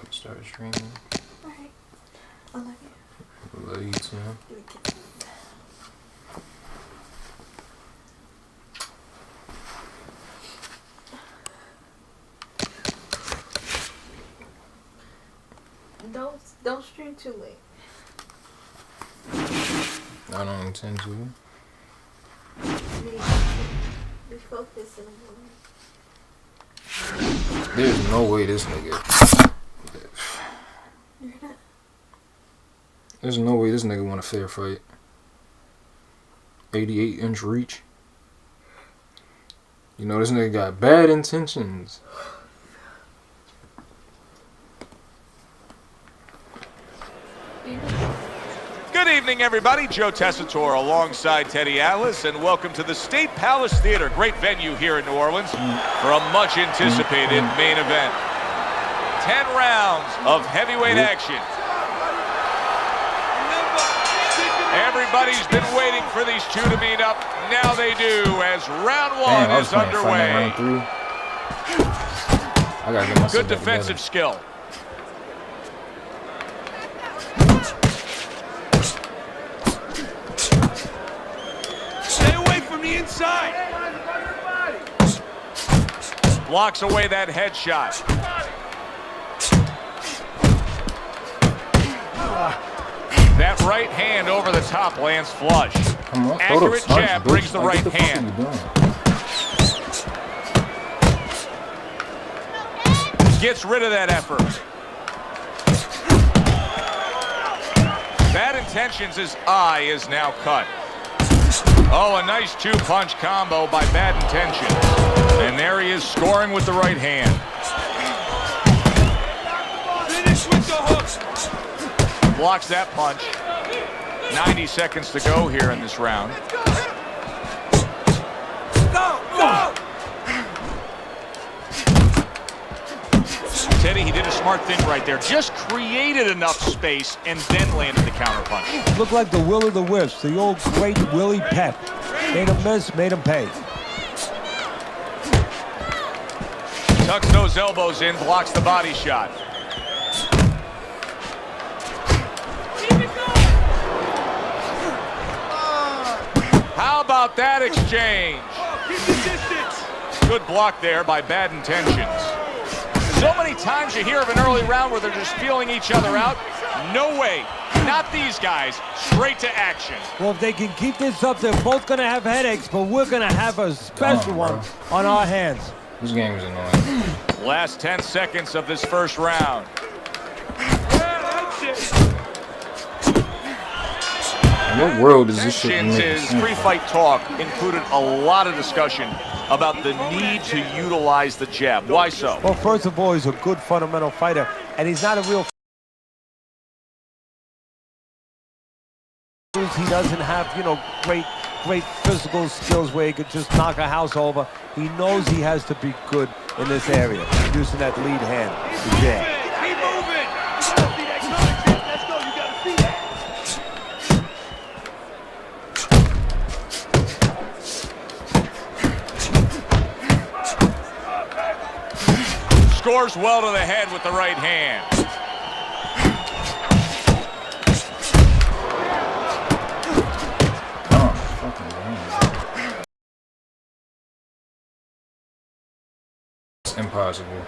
about to start streaming. Alright. I love you. Love you too. Don't stream too late. I don't intend to. We focus in the morning. There's no way this nigga. There's no way this nigga want a fair fight. 88-inch reach. You know this nigga got bad intentions. Good evening, everybody. Joe Tessitore alongside Teddy Atlas, and welcome to the State Palace Theater. Great venue here in New Orleans for a much-anticipated main event. 10 rounds of heavyweight action. Everybody's been waiting for these two to meet up. Now they do, as round one is underway. Good defensive skill. Stay away from the inside. Blocks away that headshot. That right hand over the top lands flush. Accurate jab brings the right hand. Gets rid of that effort. Bad intentions, his eye is now cut. Oh, a nice two-punch combo by Bad Intentions. And there he is scoring with the right hand. Finish with the hook. Blocks that punch. 90 seconds to go here in this round. Go, go. Teddy, he did a smart thing right there. Just created enough space and then landed the counter punch. Looked like the will of the wisps, the old great Willie Pep. Made him miss, made him pay. Tucks those elbows in, blocks the body shot. How about that exchange? Keep the distance. Good block there by Bad Intentions. So many times you hear of an early round where they're just feeling each other out. No way. Not these guys. Straight to action. Well, if they can keep this up, they're both going to have headaches, but we're going to have a special one on our hands. This game is annoying. Last 10 seconds of this first round. Yeah, that's it. In what world is this shit Intentions' making? pre-fight talk included a lot of discussion about the need to utilize the jab. Why so? Well, first of all, he's a good fundamental fighter, and he's not a real. He doesn't have, you know, great physical skills where he could just knock a house over. He knows he has to be good in this area, using that lead hand, the jab. Keep moving. See that coming, kid. Let's go. You gotta see that. Scores well to the head with the right hand. Impossible.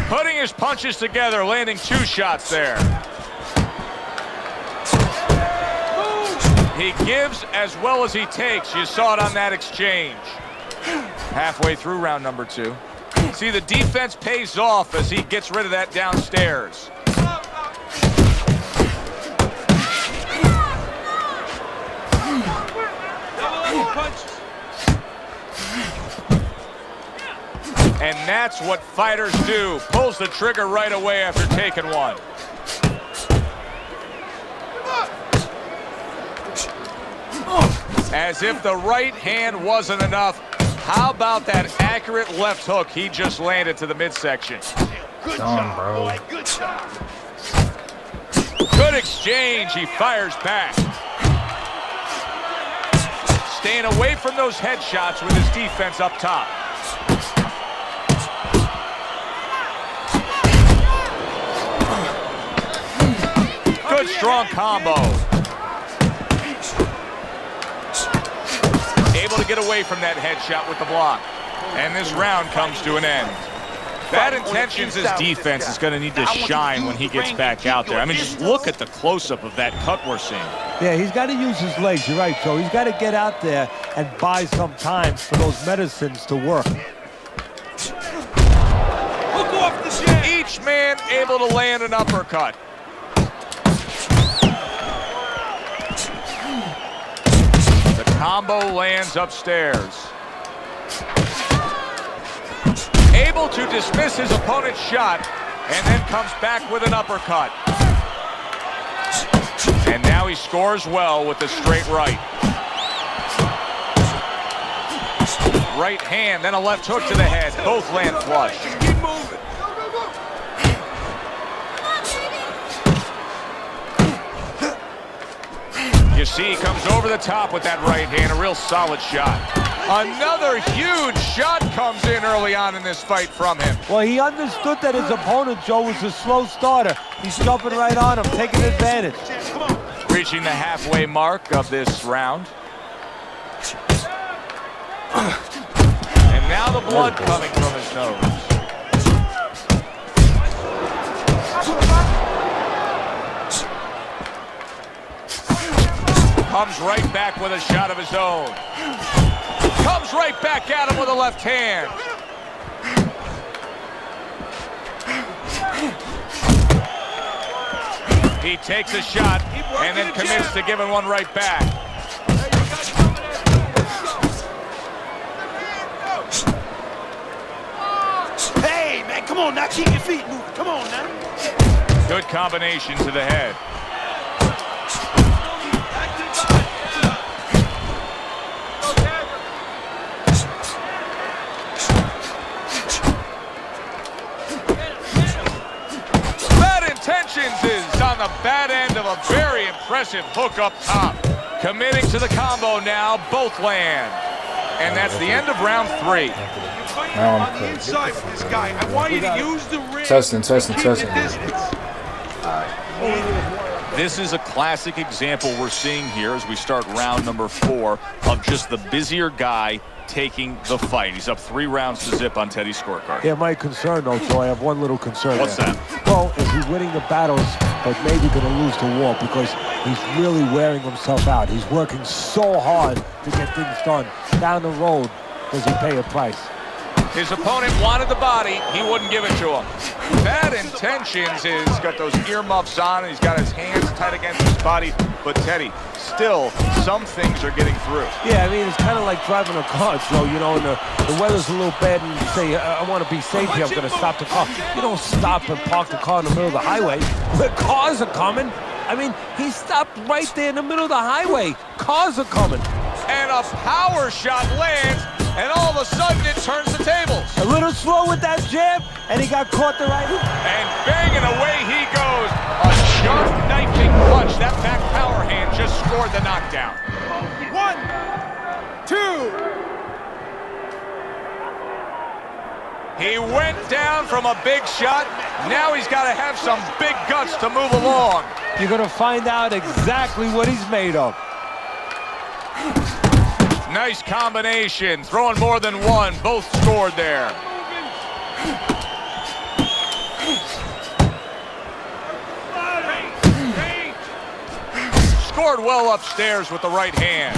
Putting his punches together, landing 2 shots there. He gives as well as he takes. You saw it on that exchange. Halfway through round number 2. See, the defense pays off as he gets rid of that downstairs. And that's what fighters do. Pulls the trigger right away after taking one. As if the right hand wasn't enough, how about that accurate left hook he just landed to the midsection? Good job, bro. Boy. Good job. Good exchange. He fires back. staying away from those headshots with his defense up top. Good strong combo. Able to get away from that headshot with the block. And this round comes to an end. Bad Intentions' defense is going to need to shine when he gets back out there. I mean, just look at the close-up of that cut we're seeing. Yeah, he's got to use his legs. You're right, Joe. He's got to get out there and buy some time for those medicines to work. Each man able to land an uppercut. The combo lands upstairs. Able to dismiss his opponent's shot, and then comes back with an uppercut. And now he scores well with the straight right. Right hand, then a left hook to the head. Both land flush. Keep moving. You see, he comes over the top with that right hand, a real solid shot. Another huge shot comes in early on in this fight from him. Well, he understood that his opponent, Joe, was a slow starter. He's jumping right on him, taking advantage. Reaching the halfway mark of this round. And now the blood coming from his nose. Comes right back with a shot of his own. Comes right back at him with a left hand. He takes a shot and then commits to giving one right back. Hey, man, come on now. Keep your feet moving. Come on now. Good combination to the head. Is on the bad end of a very impressive hook up top. Committing to the combo now, both land. And that's the end of round 3. Now I'm On the inside with this guy. I want you to use the ring. Testing. This is a classic example we're seeing here as we start round number 4 of just the busier guy taking the fight. He's up 3 rounds to zip on Teddy's scorecard. Yeah, my concern, though, Joe, I have one little concern. What's there. that? Well, is he winning the battles, but maybe going to lose the war because he's really wearing himself out. He's working so hard to get things done. Down the road, does he pay a price? His opponent wanted the body. He wouldn't give it to him. Bad Intentions is got those earmuffs on, and he's got his hands tight against his body. But Teddy, still, some things are getting through. Yeah, I mean, it's kind of like driving a car, Joe, you know, and the weather's a little bad, and you say, I want to be safe here, I'm going to stop the car. You don't stop and park the car in the middle of the highway. The cars are coming. I mean, he stopped right there in the middle of the highway. Cars are coming. And a power shot lands, and all of a sudden it turns the tables. A little slow with that jab, and he got caught the right. And banging away he goes. A sharp knifing punch. That back power hand just scored the knockdown. 1, 2. He went down from a big shot. Now he's got to have some big guts to move along. You're going to find out exactly what he's made of. Nice combination. Throwing more than one. Both scored there. Scored well upstairs with the right hand.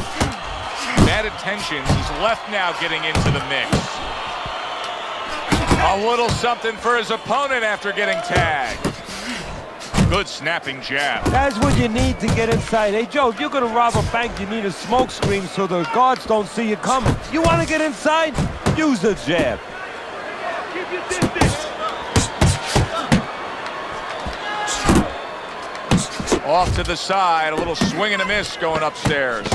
Bad Intentions. He's left now getting into the mix. A little something for his opponent after getting tagged. Good snapping jab. That's what you need to get inside. Hey, Joe, if you're going to rob a bank, you need a smoke screen so the guards don't see you coming. You want to get inside? Use the jab. Keep your distance. Off to the side, a little swing and a miss going upstairs.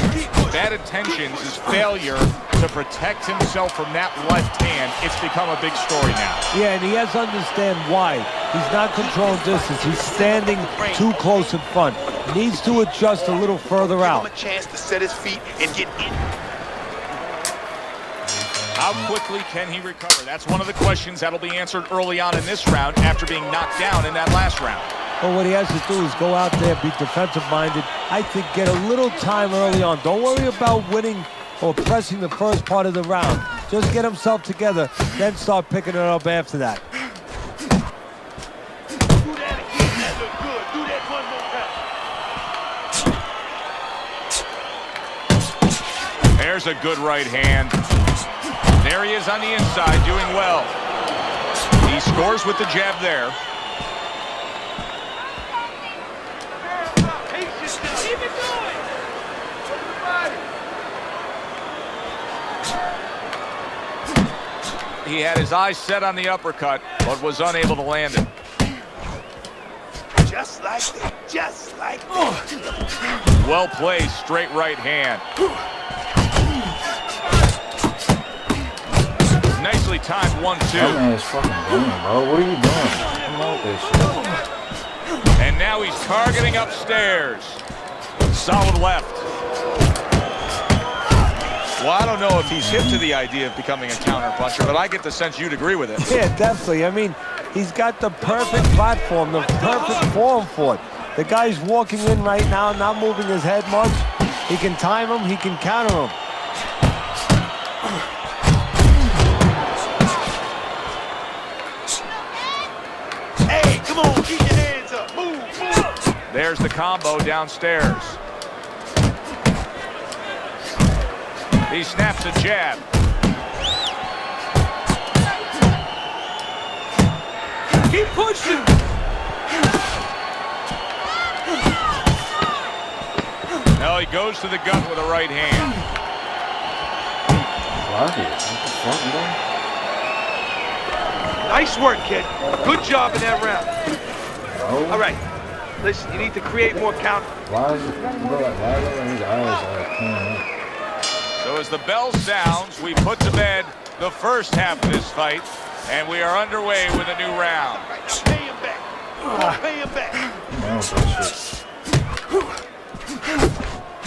Bad Intentions, his failure to protect himself from that left hand. It's become a big story now. Yeah, and he has to understand why. He's not controlling distance. He's standing too close in front. Needs to adjust a little further out. Give him a chance to set his feet and get in. How quickly can he recover? That's one of the questions that'll be answered early on in this round after being knocked down in that last round. Well, what he has to do is go out there, be defensive-minded. I think get a little time early on. Don't worry about winning or pressing the first part of the round. Just get himself together, then start picking it up after that. Do that again. That looked good. Do that one more time. There's a good right hand. There he is on the inside, doing well. He scores with the jab there. Keep it going. He had his eyes set on the uppercut, but was unable to land it. Just like that. Just like that. Well placed, straight right hand. Nicely timed 1-2. That man's fucking game, bro. What are you doing? Come out this shit. And now he's targeting upstairs. Solid left. Well, I don't know if he's hip to the idea of becoming a counter-puncher, but I get the sense you'd agree with it. Yeah, definitely. I mean, he's got the perfect platform, the perfect form for it. The guy's walking in right now, not moving his head much. He can time him, he can counter him. Hey, come on, keep your hands up. Move, move. There's the combo downstairs. He snaps a jab. Keep pushing. Now he goes to the gut with a right hand. Block it. What the fuck, bro? Nice work, kid. Good job in that round. Bro. All right. Listen, you need to create more counter. Why is it, bro, why are his eyes like cleaning up? So as the bell sounds, we put to bed the first half of this fight, and we are underway with a new round. Pay him back. Pay him back. Man, that shit.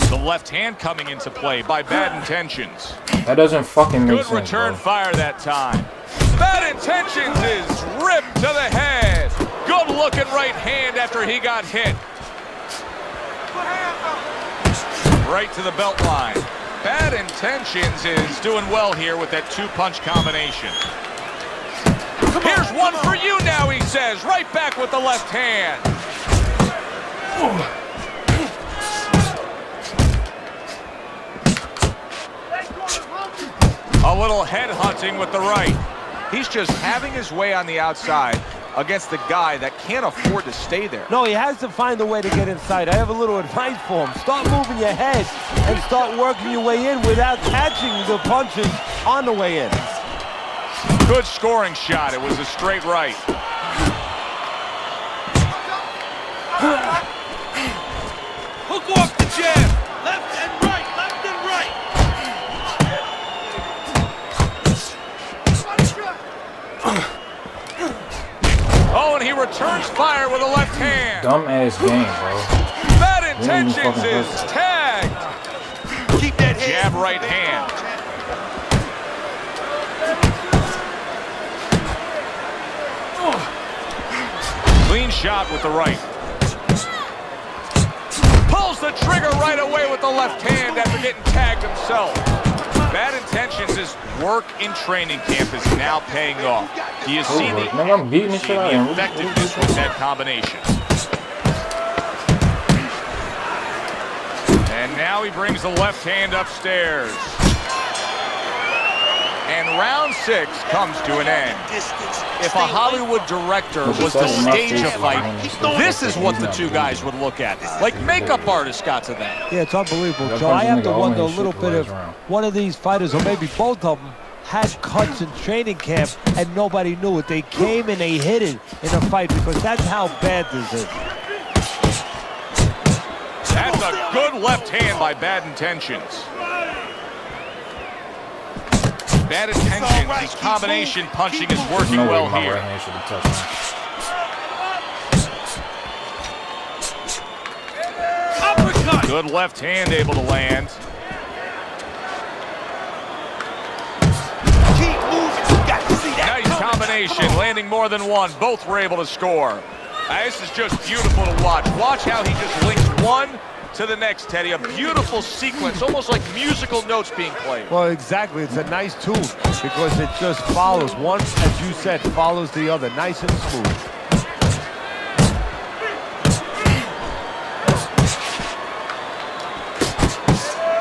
The left hand coming into play by Bad Intentions. That doesn't fucking make Good sense, return bro. fire that time. Bad Intentions is ripped to the head. Good looking right hand after he got hit. Right to the belt line. Bad Intentions is doing well here with that two-punch combination. Here's one for you now, he says. Right back with the left hand. A little head hunting with the right. He's just having his way on the outside against the guy that can't afford to stay there. No, he has to find a way to get inside. I have a little advice for him. Start moving your head and start working your way in without catching the punches on the way in. Good scoring shot. It was a straight right. Hook off the jab. Left and right. Left and right. Oh, and he returns fire with a left hand. Dumb ass game, bro. Bad They didn't even Intentions fucking is hurt. tagged. Keep that hand. Jab right hand. Clean shot with the right. Pulls the trigger right away with the left hand after getting tagged himself. Bad Intentions' work in training camp is now paying off. Do you see the, Man, I'm beating the shit out of him. effectiveness with that combination? And now he brings the left hand upstairs. And round 6 comes to an end. If a Hollywood director was to stage a fight, this is what the two guys would look at. Like makeup artists got to them. Yeah, it's unbelievable, That Joe. I have punching to nigga wonder a always little shoot the bit if last round. one of these fighters, or maybe both of them, had cuts in training camp and nobody knew it. They came and they hit it in a fight because that's how bad this is. That's a good left hand by Bad Intentions. Bad Intentions, his combination punching is working No way well my here. right hand should have touched him. Uppercut. Good left hand able to land. combination, landing more than one. Both were able to score. This is just beautiful to watch. Watch how he just links one to the next, Teddy. A beautiful sequence, almost like musical notes being played. Well, exactly. It's a nice tool because it just follows. One, as you said, follows the other. Nice and smooth.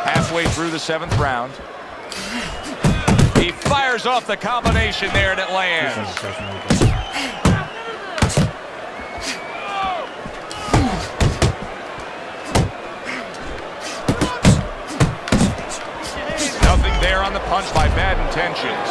Halfway through the 7th round. He fires off the combination there and it lands. Nothing there on the punch by Bad Intentions.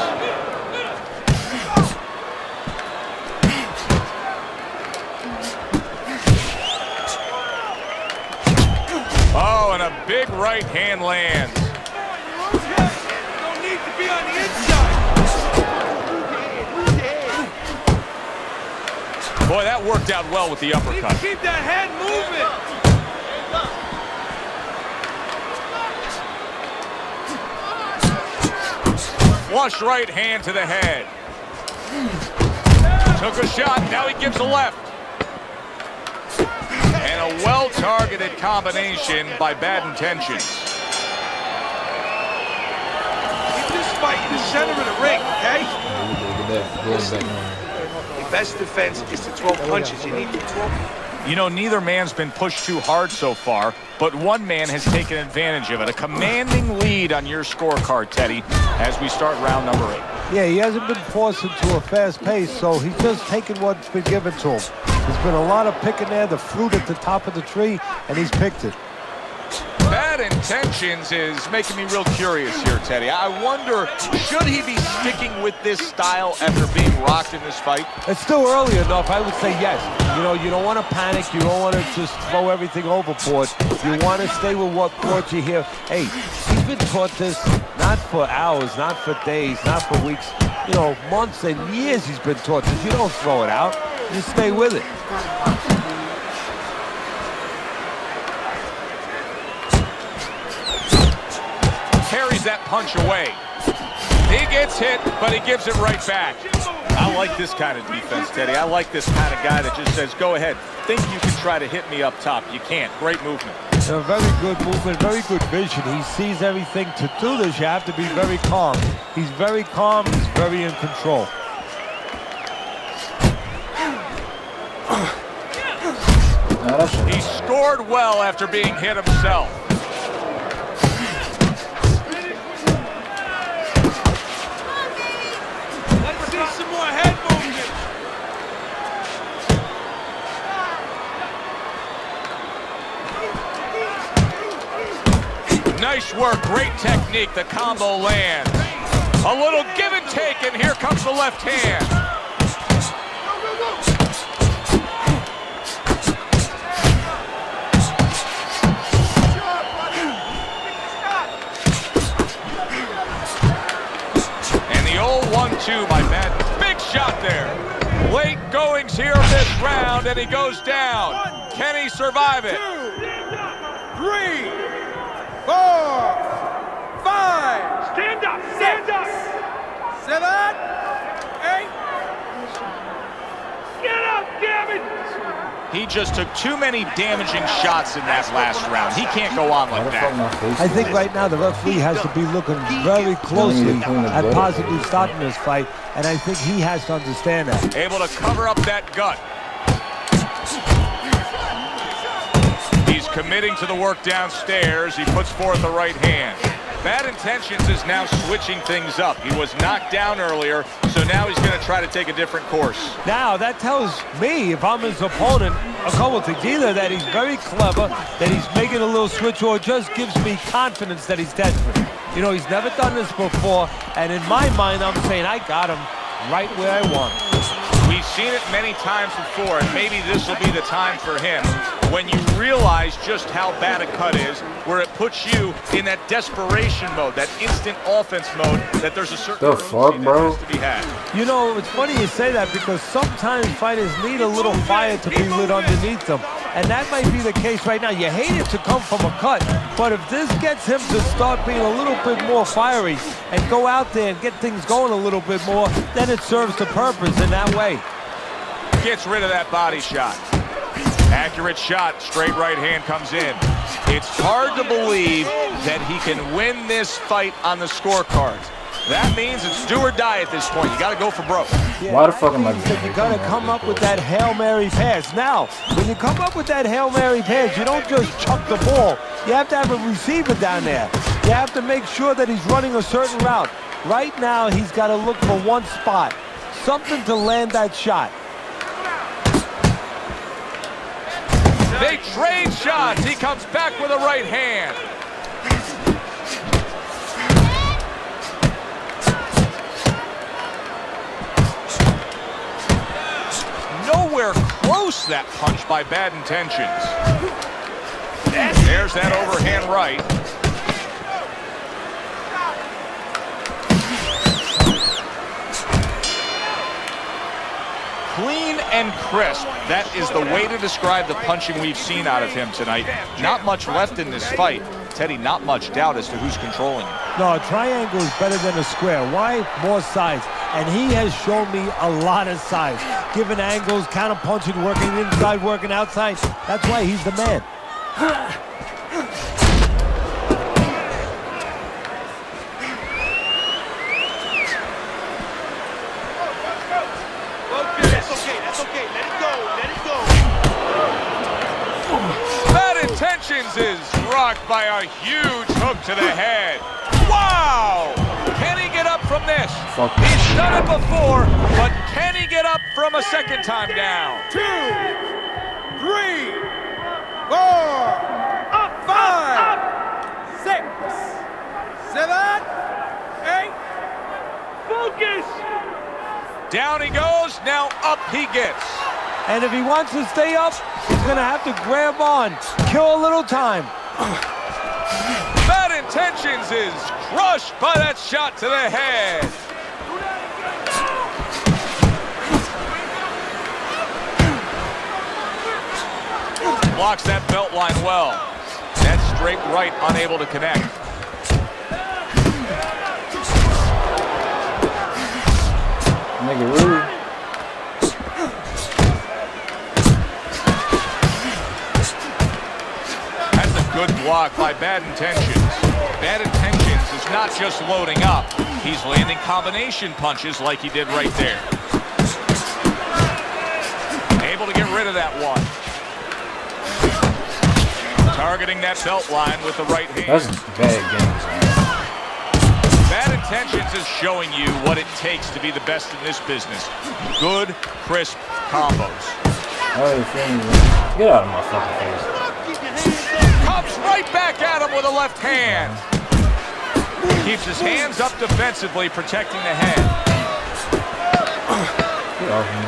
Oh, and a big right hand lands. Don't need to be on the inside. Boy, that worked out well with the uppercut. Keep that head moving. Flush right hand to the head. Took a shot, now he gives a left. And a well-targeted combination by Bad Intentions. Keep this fight in the center of the ring, okay? The best defense is to throw punches. You need to throw. You know, neither man's been pushed too hard so far, but one man has taken advantage of it. A commanding lead on your scorecard, Teddy, as we start round number 8. Yeah, he hasn't been forced into a fast pace, so he's just taken what's been given to him. There's been a lot of picking there, the fruit at the top of the tree, and he's picked it. Bad Intentions is making me real curious here, Teddy. I wonder, should he be sticking with this style after being rocked in this fight? It's still early enough. I would say yes. You know, you don't want to panic. You don't want to just throw everything overboard. You want to stay with what brought you here. Hey, he's been taught this not for hours, not for days, not for weeks. You know, months and years he's been taught this. You don't throw it out. You stay with it. Carries that punch away. He gets hit, but he gives it right back. I like this kind of defense, Teddy. I like this kind of guy that just says, go ahead. Think you can try to hit me up top. You can't. Great movement. A very good movement, very good vision. He sees everything. To do this, you have to be very calm. He's very calm. He's very in control. He scored well after being hit himself. Let's see some more head movement. Nice work, great technique. The combo lands. A little give and take, and here comes the left hand. And the old 1-2 by Bad. Big shot there. Late goings here of this round, and he goes down. Can he survive it? 2, 3, 4, 5. Stand up. Stand up. 7, 8. Get up, damn it. He just took too many damaging shots in that last round. He can't go on like that. I think right now the referee has to be looking very closely at possibly stopping this fight, and I think he has to understand that. Able to cover up that gut. He's committing to the work downstairs. He puts forth the right hand. Bad Intentions is now switching things up. He was knocked down earlier, so now he's going to try to take a different course. Now, that tells me, if I'm his opponent, a couple of things. Either that he's very clever, that he's making a little switch, or it just gives me confidence that he's desperate. You know, he's never done this before, and in my mind, I'm saying, I got him right where I want him. We've seen it many times before, and maybe this will be the time for him when you realize just how bad a cut is, where it puts you in that desperation mode, that instant offense mode, that there's a certain The fuck, bro? that has to be had. You know, it's funny you say that because sometimes fighters need a little fire to be lit underneath them. And that might be the case right now. You hate it to come from a cut, but if this gets him to start being a little bit more fiery and go out there and get things going a little bit more, then it serves the purpose in that way. Gets rid of that body shot. Accurate shot, straight right hand comes in. It's hard to believe that he can win this fight on the scorecards. That means it's do or die at this point. You got to go for broke. Yeah, Why the fuck am I that you got to come up with that Hail Mary pass. Now, when you come up with that Hail Mary pass, you don't just chuck the ball. You have to have a receiver down there. You have to make sure that he's running a certain route. Right now, he's got to look for one spot, something to land that shot. They trade shots. He comes back with a right hand. Nowhere close that punch by Bad Intentions. There's that overhand right. Clean and crisp. That is the way to describe the punching we've seen out of him tonight. Not much left in this fight. Teddy, not much doubt as to who's controlling him. No, a triangle is better than a square. Why? More size. And he has shown me a lot of size. Giving angles, counter punching, working inside, working outside. That's why he's the man. Is rocked by a huge hook to the head. Wow! Can he get up from this? He's done it before, but can he get up from a second time down? 2, 3, 4, 5, 6, 7, 8. Focus! Down he goes, now up he gets. And if he wants to stay up, he's going to have to grab on, kill a little time. Bad Intentions is crushed by that shot to the head. Blocks that belt line well. That straight right unable to connect. Nigga, rude. Good block by Bad Intentions. Bad Intentions is not just loading up. He's landing combination punches like he did right there. Able to get rid of that one. Targeting that belt line with the right hand. That's bad games, man. Bad Intentions is showing you what it takes to be the best in this business. Good, crisp combos. Oh, you feel me? Get out of my fucking face. Comes right back at him with a left hand. Keeps his hands up defensively, protecting the head. Get off me.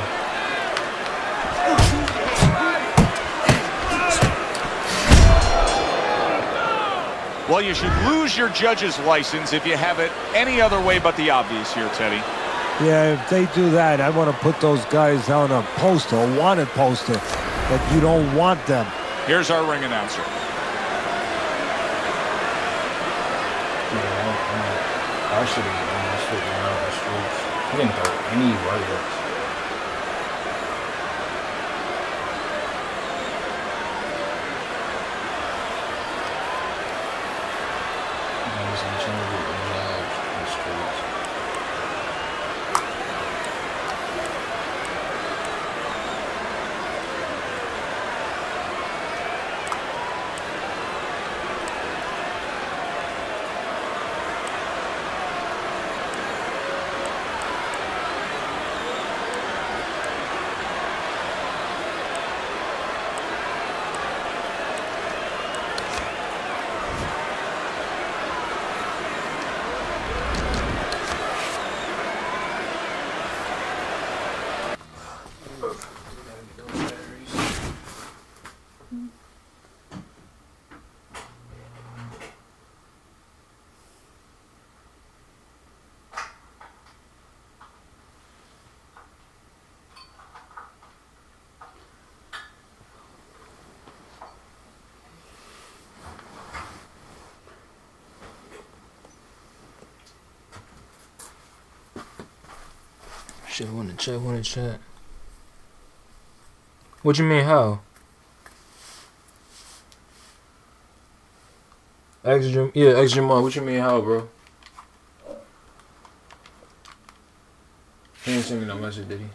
Well, you should lose your judge's license if you have it any other way but the obvious here, Teddy. Yeah, if they do that, I want to put those guys on a poster, a wanted poster, that you don't want them. Here's our ring announcer. I should have done that shit around the streets. He didn't throw any right hooks. I was in trouble with the streets. Shit, wanna chat. What you mean, how? Extra, yeah, extra month. What you mean, how, bro? He didn't send me no message, did he?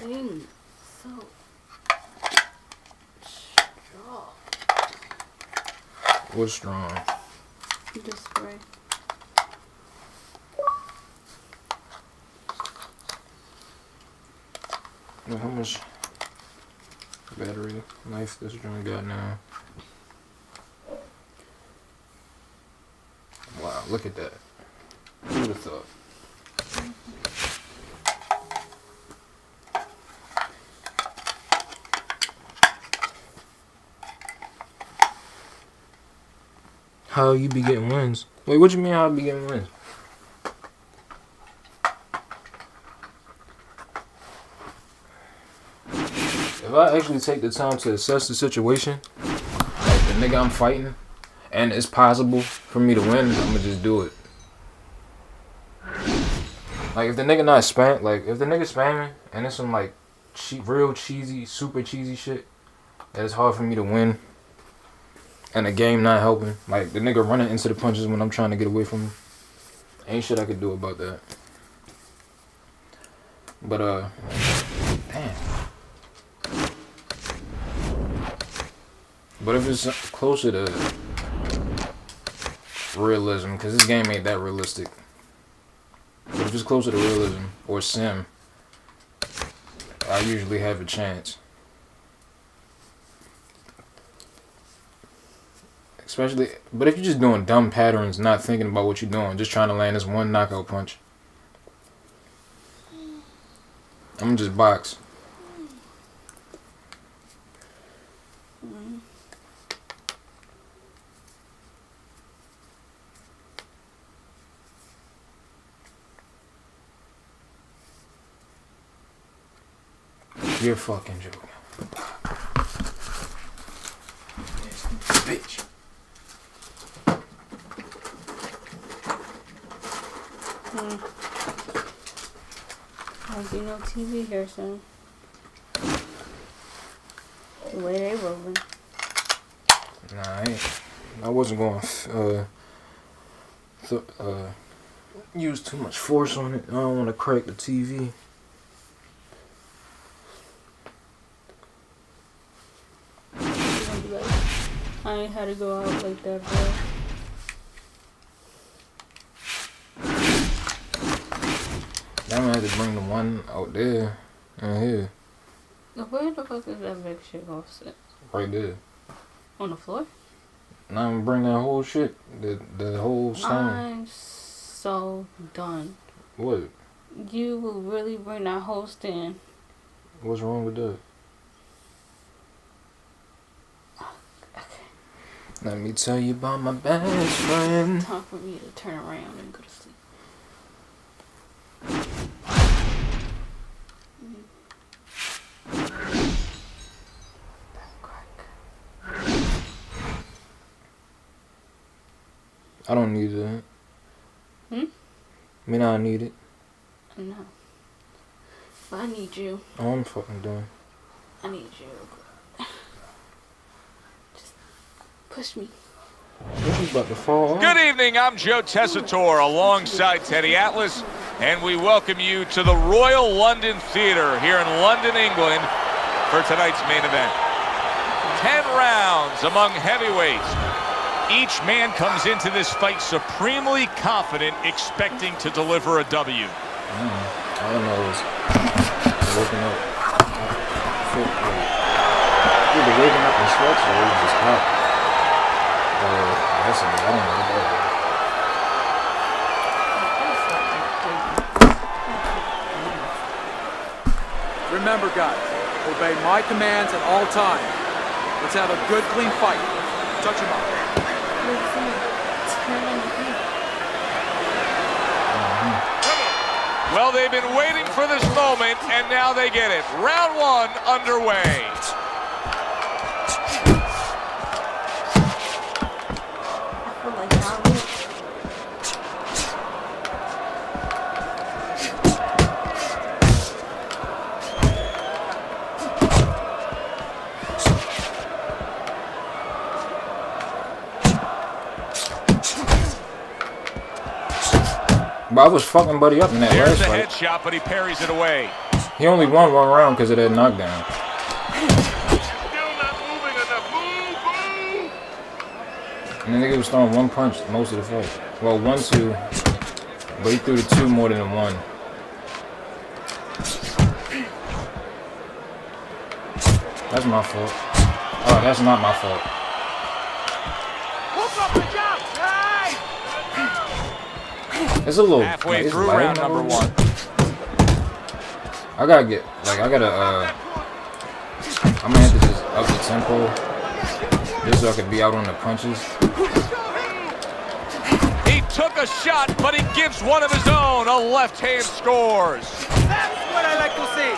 Dang, so strong. What's strong? Just spray. Well, how much battery life this joint got now? Wow, look at that. Who would have thought? How you be getting wins? Wait, what you mean how I be getting wins? If I actually take the time to assess the situation, like the nigga I'm fighting, and it's possible for me to win, I'ma just do it. Like if the nigga not spam, like if the nigga spamming and it's some like real cheesy, super cheesy shit that it's hard for me to win, and the game not helping, like the nigga running into the punches when I'm trying to get away from him, ain't shit I could do about that. But damn. But if it's closer to realism, because this game ain't that realistic. But if it's closer to realism or sim, I usually have a chance. Especially, but if you're just doing dumb patterns, not thinking about what you're doing, just trying to land this one knockout punch, I'm gonna just box. You're fucking joking. Bitch. Won't be no TV here soon. The way they rolling. Nah, I wasn't going use too much force on it. I don't want to crack the TV. I ain't had to go out like that, bro. Now I have to bring the one out there and here. Where the fuck is that big shit offset? Right there. On the floor? Now I'm gonna bring that whole shit, the whole stone. I'm so done. What? You will really bring that whole stand. What's wrong with that? Let me tell you about my best friend. Time for me to turn around and go to sleep. I don't need that. I mean, I need it. No. But I need you. Oh, I'm fucking done. I need you. Just push me. This is about to fall off. Good evening, I'm Joe Tessitore alongside Teddy Atlas, and we welcome you to the Royal London Theatre here in London, England for tonight's main event. 10 rounds among heavyweights. Each man comes into this fight supremely confident, expecting to deliver a W. I don't know. It's waking up. Either waking up in sweats or it's just hot. That's I don't know. Remember, guys, obey my commands at all times. Let's have a good, clean fight. Touch him up. Well, they've been waiting for this moment, and now they get it. Round one underway. I feel like But I was fucking Buddy up in that There's last the fight. headshot, but he parries it away. He only won 1 round because of that knockdown. Still not moving enough. Move, move. And the nigga was throwing 1 punch most of the fight. Well, 1, 2. But he threw the 2 more than the 1. That's my fault. Oh, that's not my fault. It's a little Halfway it's through light round a number little 1. bit. I gotta get, like, I'm gonna have to just up the tempo just so I could be out on the punches. He took a shot, but he gives one of his own. A left hand scores. That's what I like to see.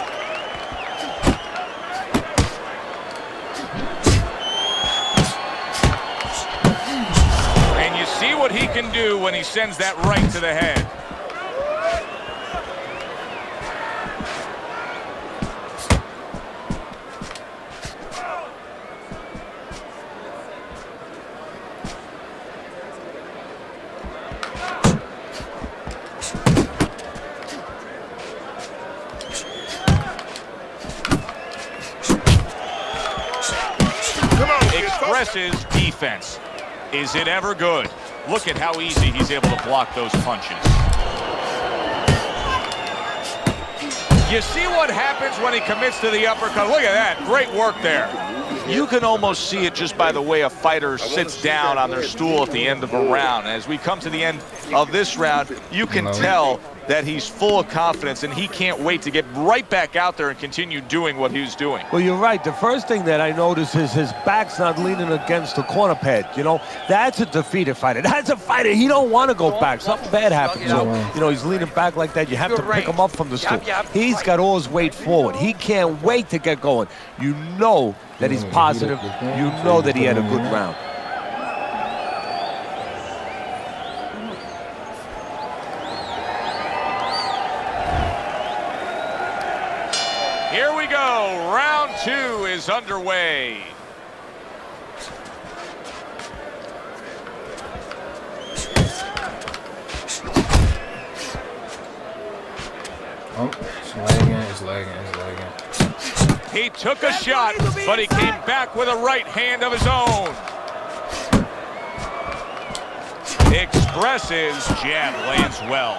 And you see what he can do when he sends that right to the head. Expresses defense. Is it ever good? Look at how easy he's able to block those punches. You see what happens when he commits to the uppercut? Look at that. Great work there. You can almost see it just by the way a fighter sits down on their stool at the end of a round. As we come to the end of this round, you can tell that he's full of confidence and he can't wait to get right back out there and continue doing what he was doing. Well, you're right. The first thing that I notice is his back's not leaning against the corner pad. You know, that's a defeated fighter. That's a fighter. He don't want to go back. Something bad happens. So, you know, he's leaning back like that. You have to pick him up from the stool. He's got all his weight forward. He can't wait to get going. You know that he's positive. You know that he had a good round. Here we go. Round 2 is underway. Oh, it's lagging. He took a shot, but he came back with a right hand of his own. Expresses jab lands well.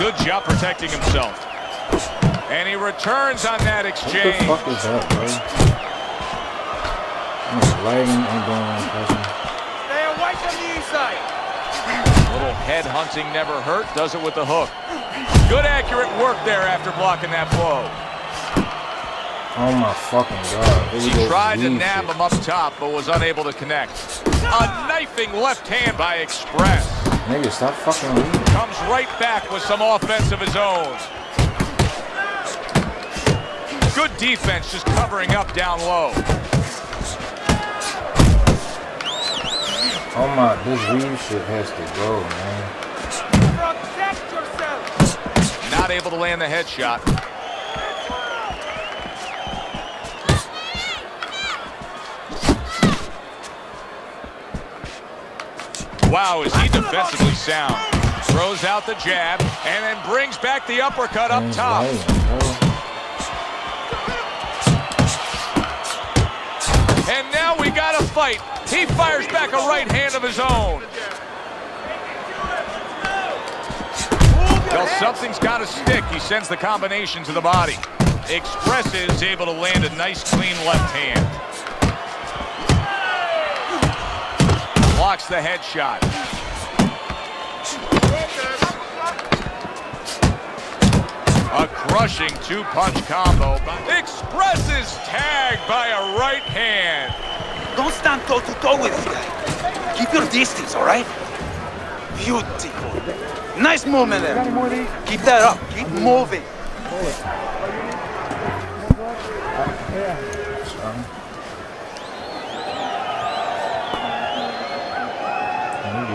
Good job protecting himself. And he returns on that exchange. What the fuck is that, bro? I'm just lagging and going pressing. Stay away from the inside. Little head hunting never hurt. Does it with the hook. Good accurate work there after blocking that blow. Oh my fucking god. He tried to nab him up top, but was unable to connect. A knifing left hand by Express. Nigga, stop fucking leaving. Comes right back with some offense of his own. Good defense, just covering up down low. Oh my, this weave shit has to go, man. Protect yourself. Not able to land the headshot. Wow, is he defensively sound. Throws out the jab and then brings back the uppercut up top. And now we got a fight. He fires back a right hand of his own. Well, something's got to stick. He sends the combination to the body. Express is able to land a nice, clean left hand. Blocks the headshot. A crushing two-punch combo. Express is tagged by a right hand. Don't stand toe-to-toe with this guy. Keep your distance, all right? Beautiful. Nice movement there. Keep that up. Keep moving.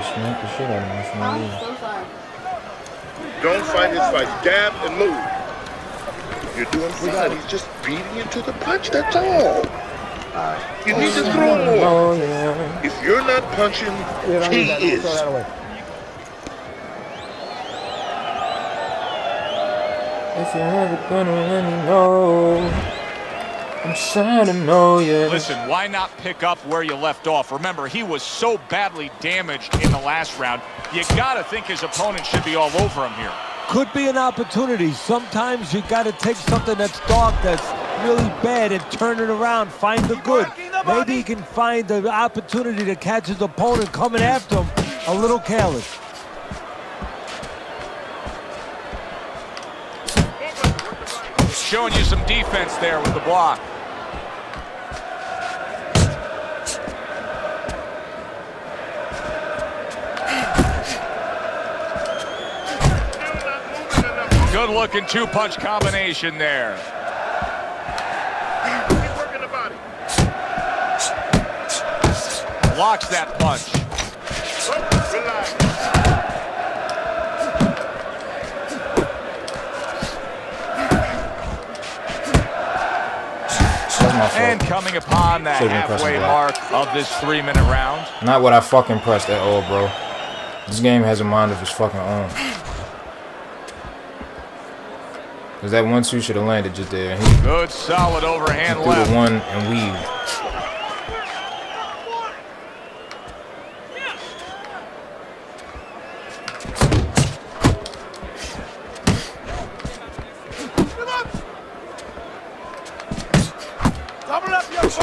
Smack the shit out of my phone. I'm so sorry. Don't fight his fight. Dab and move. You're doing fine. He's just beating you to the punch, that's all. You need to throw more. If you're not punching, he is. If you're ever gonna let me know, I'm trying to know you. Listen, why not pick up where you left off? Remember, he was so badly damaged in the last round. You gotta think his opponent should be all over him here. Could be an opportunity. Sometimes you got to take something that's dark, that's really bad, and turn it around, find the good. Maybe he can find the opportunity to catch his opponent coming after him a little careless. Showing you some defense there with the block. Good looking two-punch combination there. Keep working the body. Blocks that punch. Relax. That's my fault. And coming upon the Should've been pressing halfway block. mark of this 3-minute round. Not what I fucking pressed at all, bro. This game has a mind of its fucking own. Cause that 1-2 should have landed just there. He Good, solid overhand threw left. the one and weaved.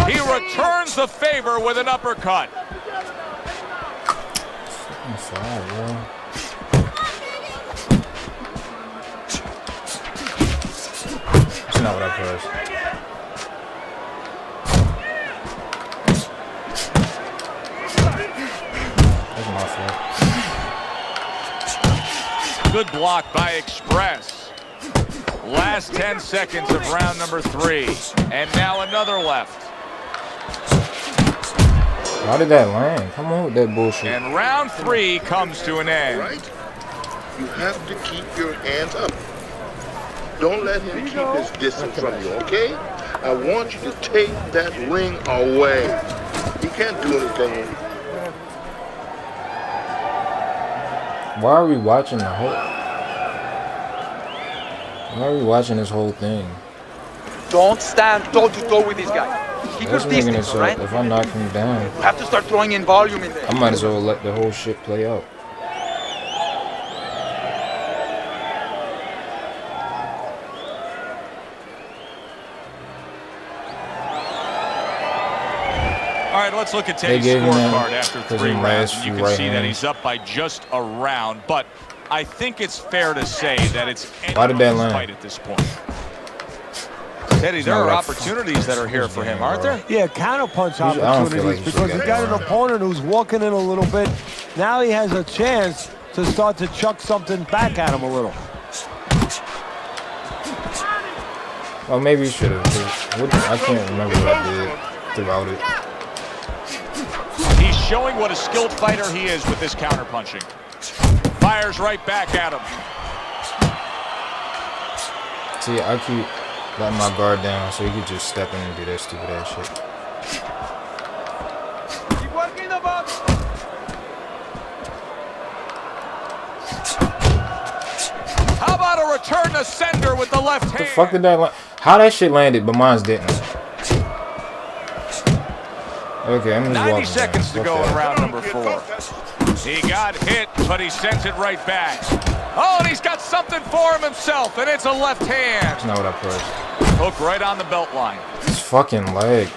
He returns the favor with an uppercut. I'm sorry, bro. That's not what I pressed. That's my fault. Good block by Express. Last 10 seconds of round number 3. And now another left. Why did that land? Come on with that bullshit. And round 3 comes to an end. Right? You have to keep your hands up. Don't let him keep his distance from you, okay? I want you to take that ring away. He can't do anything. Why are we watching the whole? Why are we watching this whole thing? Don't stand toe-to-toe with this guy. Keep your That's making it distance, so right? if I knock him down, You have to start throwing in volume in there. I might as well let the whole shit play out. All right, let's look at They Teddy's gave him that scorecard after 'cause 3 he rounds. last You few can see right that hands. he's up by just a round, but I think it's fair to say that it's Why did that anyone's land? fight at this point. Teddy, there not are like opportunities that are here for him, aren't there? Yeah, counterpunch I don't feel like opportunities he because should he get got an that. opponent who's walking in a little bit. Now he has a chance to start to chuck something back at him a little. Well, maybe he should have. I can't remember what I did throughout it. He's showing what a skilled fighter he is with this counterpunching. Fires right back at him. See, I keep letting my guard down so he could just step in and do that stupid ass shit. Keep working the box. How about a return to sender with the left The hand? fuck did that land? How that shit landed, but mine didn't. Okay, I'm just 90 walking seconds down. to go Fuck in that. round number 4. He got hit, but he sent it right back. Oh, and he's got something for him himself, and it's a left hand. That's not what I pressed. Hook right on the belt line. It's fucking leg.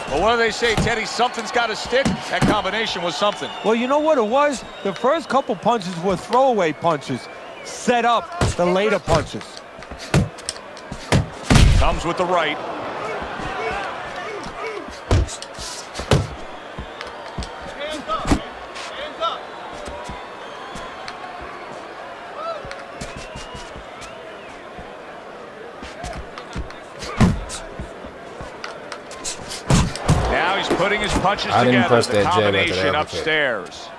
Well, what do they say, Teddy? Something's got to stick. That combination was something. Well, you know what it was? The first couple punches were throwaway punches, set up the later punches. Comes with the right. Hands up. Hands up. Now he's putting his punches I didn't together. press The that jab after combination that uppercut. upstairs.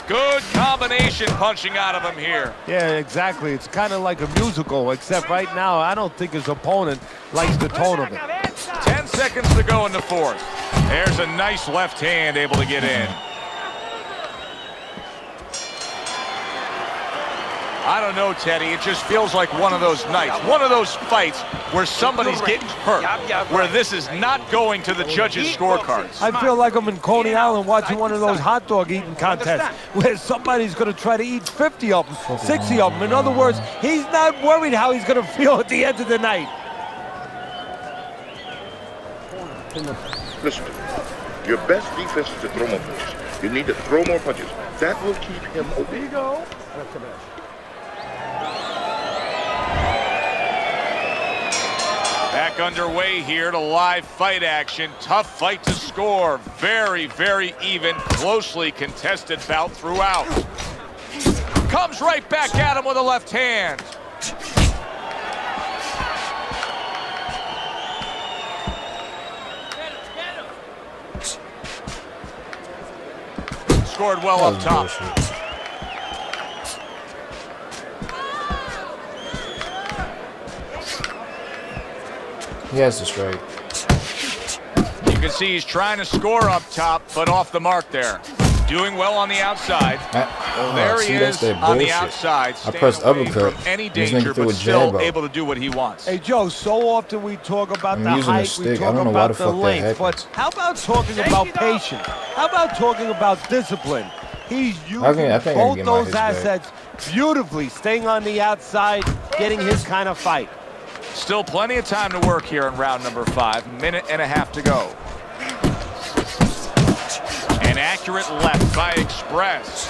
Good combination punching out of him here. Yeah, exactly. It's kind of like a musical, except right now I don't think his opponent likes the tone of it. 10 seconds to go in the 4th. There's a nice left hand able to get in. I don't know, Teddy. It just feels like one of those nights, one of those fights where somebody's getting hurt, where this is not going to the judges' scorecards. I feel like I'm in Coney Island watching one of those hot dog eating contests where somebody's going to try to eat 50 of them, 60 of them. In other words, he's not worried how he's going to feel at the end of the night. Listen, your best defense is to throw more punches. You need to throw more punches. That will keep him open. Back underway here to live fight action. Tough fight to score. Very, very even, closely contested bout throughout. Comes right back at him with a left hand. Scored well up top. He has to strike. You can see he's trying to score up top, but off the mark there. Doing well on the outside. There he is on the outside. I pressed uppercut. From any danger, but still able to do what he wants. Hey, Joe, so often we talk about the using a height, stick. we I talk don't know why about the the fuck that length, happens. but how about talking about patience? How about talking about discipline? He's using both those assets beautifully, staying on the outside, getting his kind of fight. Still plenty of time to work here in round number 5. Minute and a half to go. An accurate left by Express.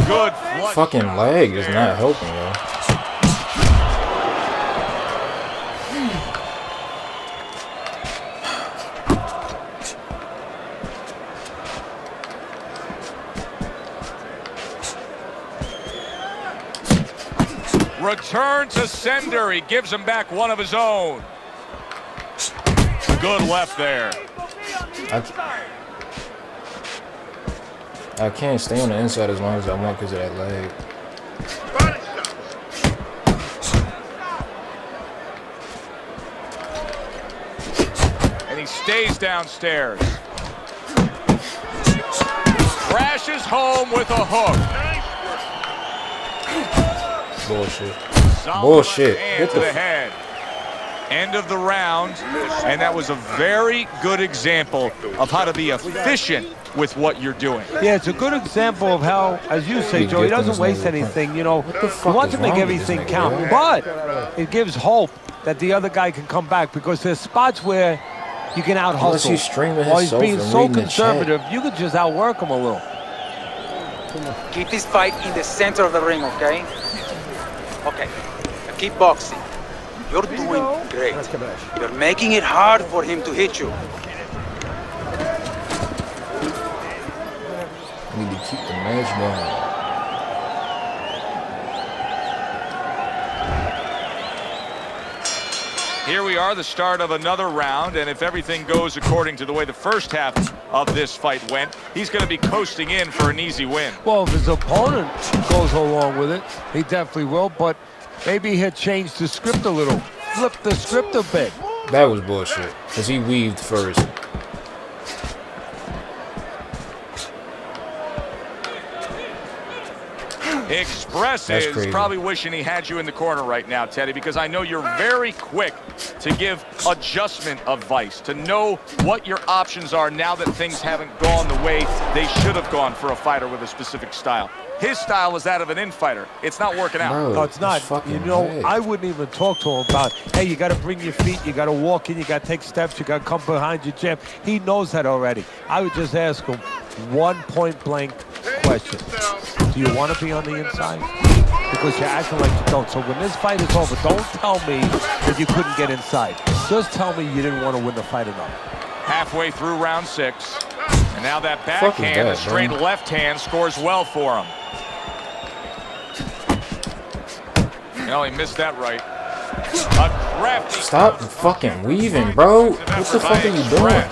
Good flush. Fucking leg is not helping, yo. Return to sender. He gives him back one of his own. Good left there. I can't stay on the inside as long as I want because of that leg. And he stays downstairs. Crashes home with a hook. Bullshit. Solid Bullshit. hand Get to the the head. End of the round, and that was a very good example of how to be efficient with what you're doing. Yeah, it's a good example of how, as you say, Joe, he doesn't waste anything. You know, he wants to make everything count, but it gives hope that the other guy can come back because there's spots where you can out hustle. He's streaming While he's himself being and so reading the conservative, you could just outwork him a little. Keep this fight in the center of the ring, okay? Okay, now keep boxing. You're doing great. You're making it hard for him to hit you. I need to keep the match going. Here we are, the start of another round, and if everything goes according to the way the first half of this fight went, he's going to be coasting in for an easy win. Well, if his opponent goes along with it, he definitely will, but maybe he'll change the script a little, flip the script a bit. That was bullshit, because he weaved first. Express is probably wishing he had you in the corner right now, Teddy, because I know you're very quick to give adjustment advice, to know what your options are now that things haven't gone the way they should have gone for a fighter with a specific style. His style is that of an infighter. It's not working out. Bro, no, it's not. You know, bad. I wouldn't even talk to him about, hey, you got to bring your feet, you got to walk in, you got to take steps, you got to come behind your jab. He knows that already. I would just ask him one point-blank question. Do you want to be on the inside? Because you're acting like you don't. So when this fight is over, don't tell me that you couldn't get inside. Just tell me you didn't want to win the fight enough. Halfway through round 6. And now that backhand, the straight left hand, scores well for him. No, he missed that right. A crafty. Stop fucking weaving, bro. What the fuck are you doing?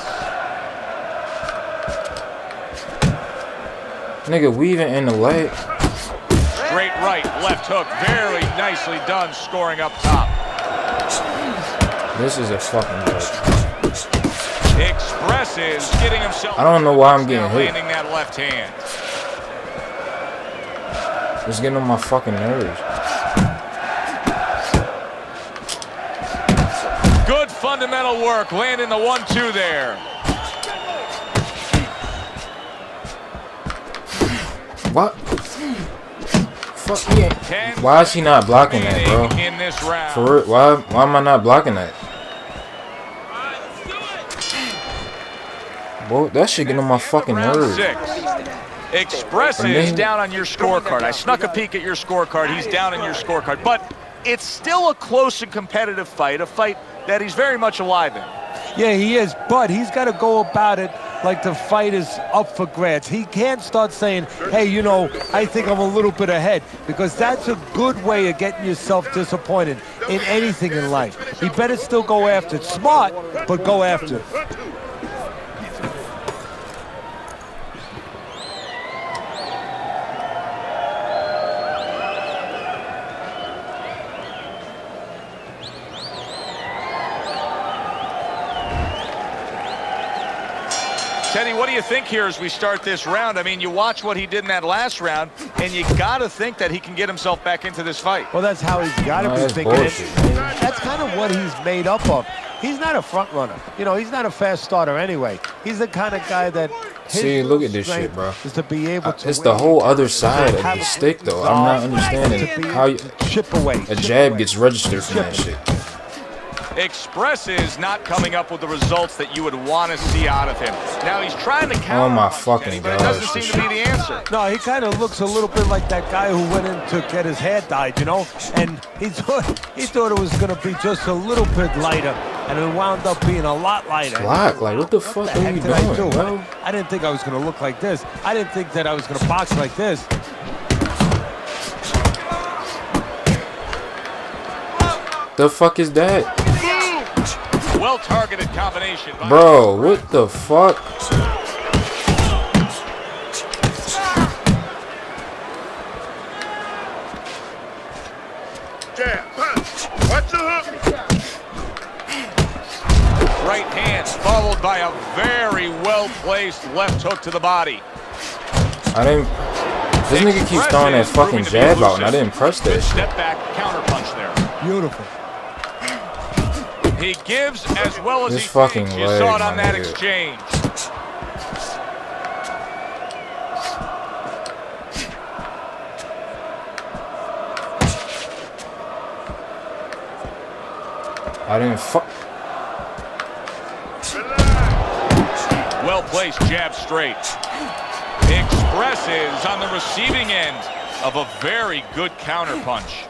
Nigga weaving in the leg. Straight right, left hook. Very nicely done, scoring up top. This is a fucking joke. Expresses getting himself. I don't know why I'm getting hit. Landing that left hand. It's getting on my fucking nerves. Good fundamental work, landing the 1-2 there. What? Fuck me. Why is he not blocking that, bro? In this round. For real, why am I not blocking that? Boy, that shit getting on my fucking nerves. Expresses down on your scorecard. I snuck a peek at your scorecard. He's down on your scorecard. But it's still a close and competitive fight, a fight that he's very much alive in. Yeah, he is, but he's got to go about it like the fight is up for grabs. He can't start saying, hey, you know, I think I'm a little bit ahead, because that's a good way of getting yourself disappointed in anything in life. He better still go after it. Smart, but go after it. Teddy, what do you think here as we start this round? I mean, you watch what he did in that last round, and you got to think that he can get himself back into this fight. Well, that's how he's got to be thinking. That's kind of what he's made up of. He's not a front runner. You know, he's not a fast starter anyway. He's the kind of guy that... See, look at this shit, bro. Is to be able to it's the whole other side of the stick, though. I'm not understanding how chip away. A jab gets registered from that shit. Expresses not coming up with the results that you would want to see out of him. Now he's trying to counter. Oh my fucking but it doesn't seem to be the answer. No, he kind of looks a little bit like that guy who went in to get his hair dyed, you know, and he thought it was going to be just a little bit lighter, and it wound up being a lot lighter. Block, like what the fuck are you doing, bro? I didn't think I was going to look like this. I didn't think that I was going to box like this. The fuck is that? Well-targeted combination. Bro, what the fuck? Jab, punch. Watch the hook. Right hand followed by a very well-placed left hook to the body. I didn't. This nigga keeps throwing that fucking jab out, and I didn't press that. Step back counter punch there. Beautiful. He gives as well as this he fucking takes. leg, You saw it on that nigga. exchange. I didn't fuck. Well placed jab straight. Expresses on the receiving end of a very good counter punch.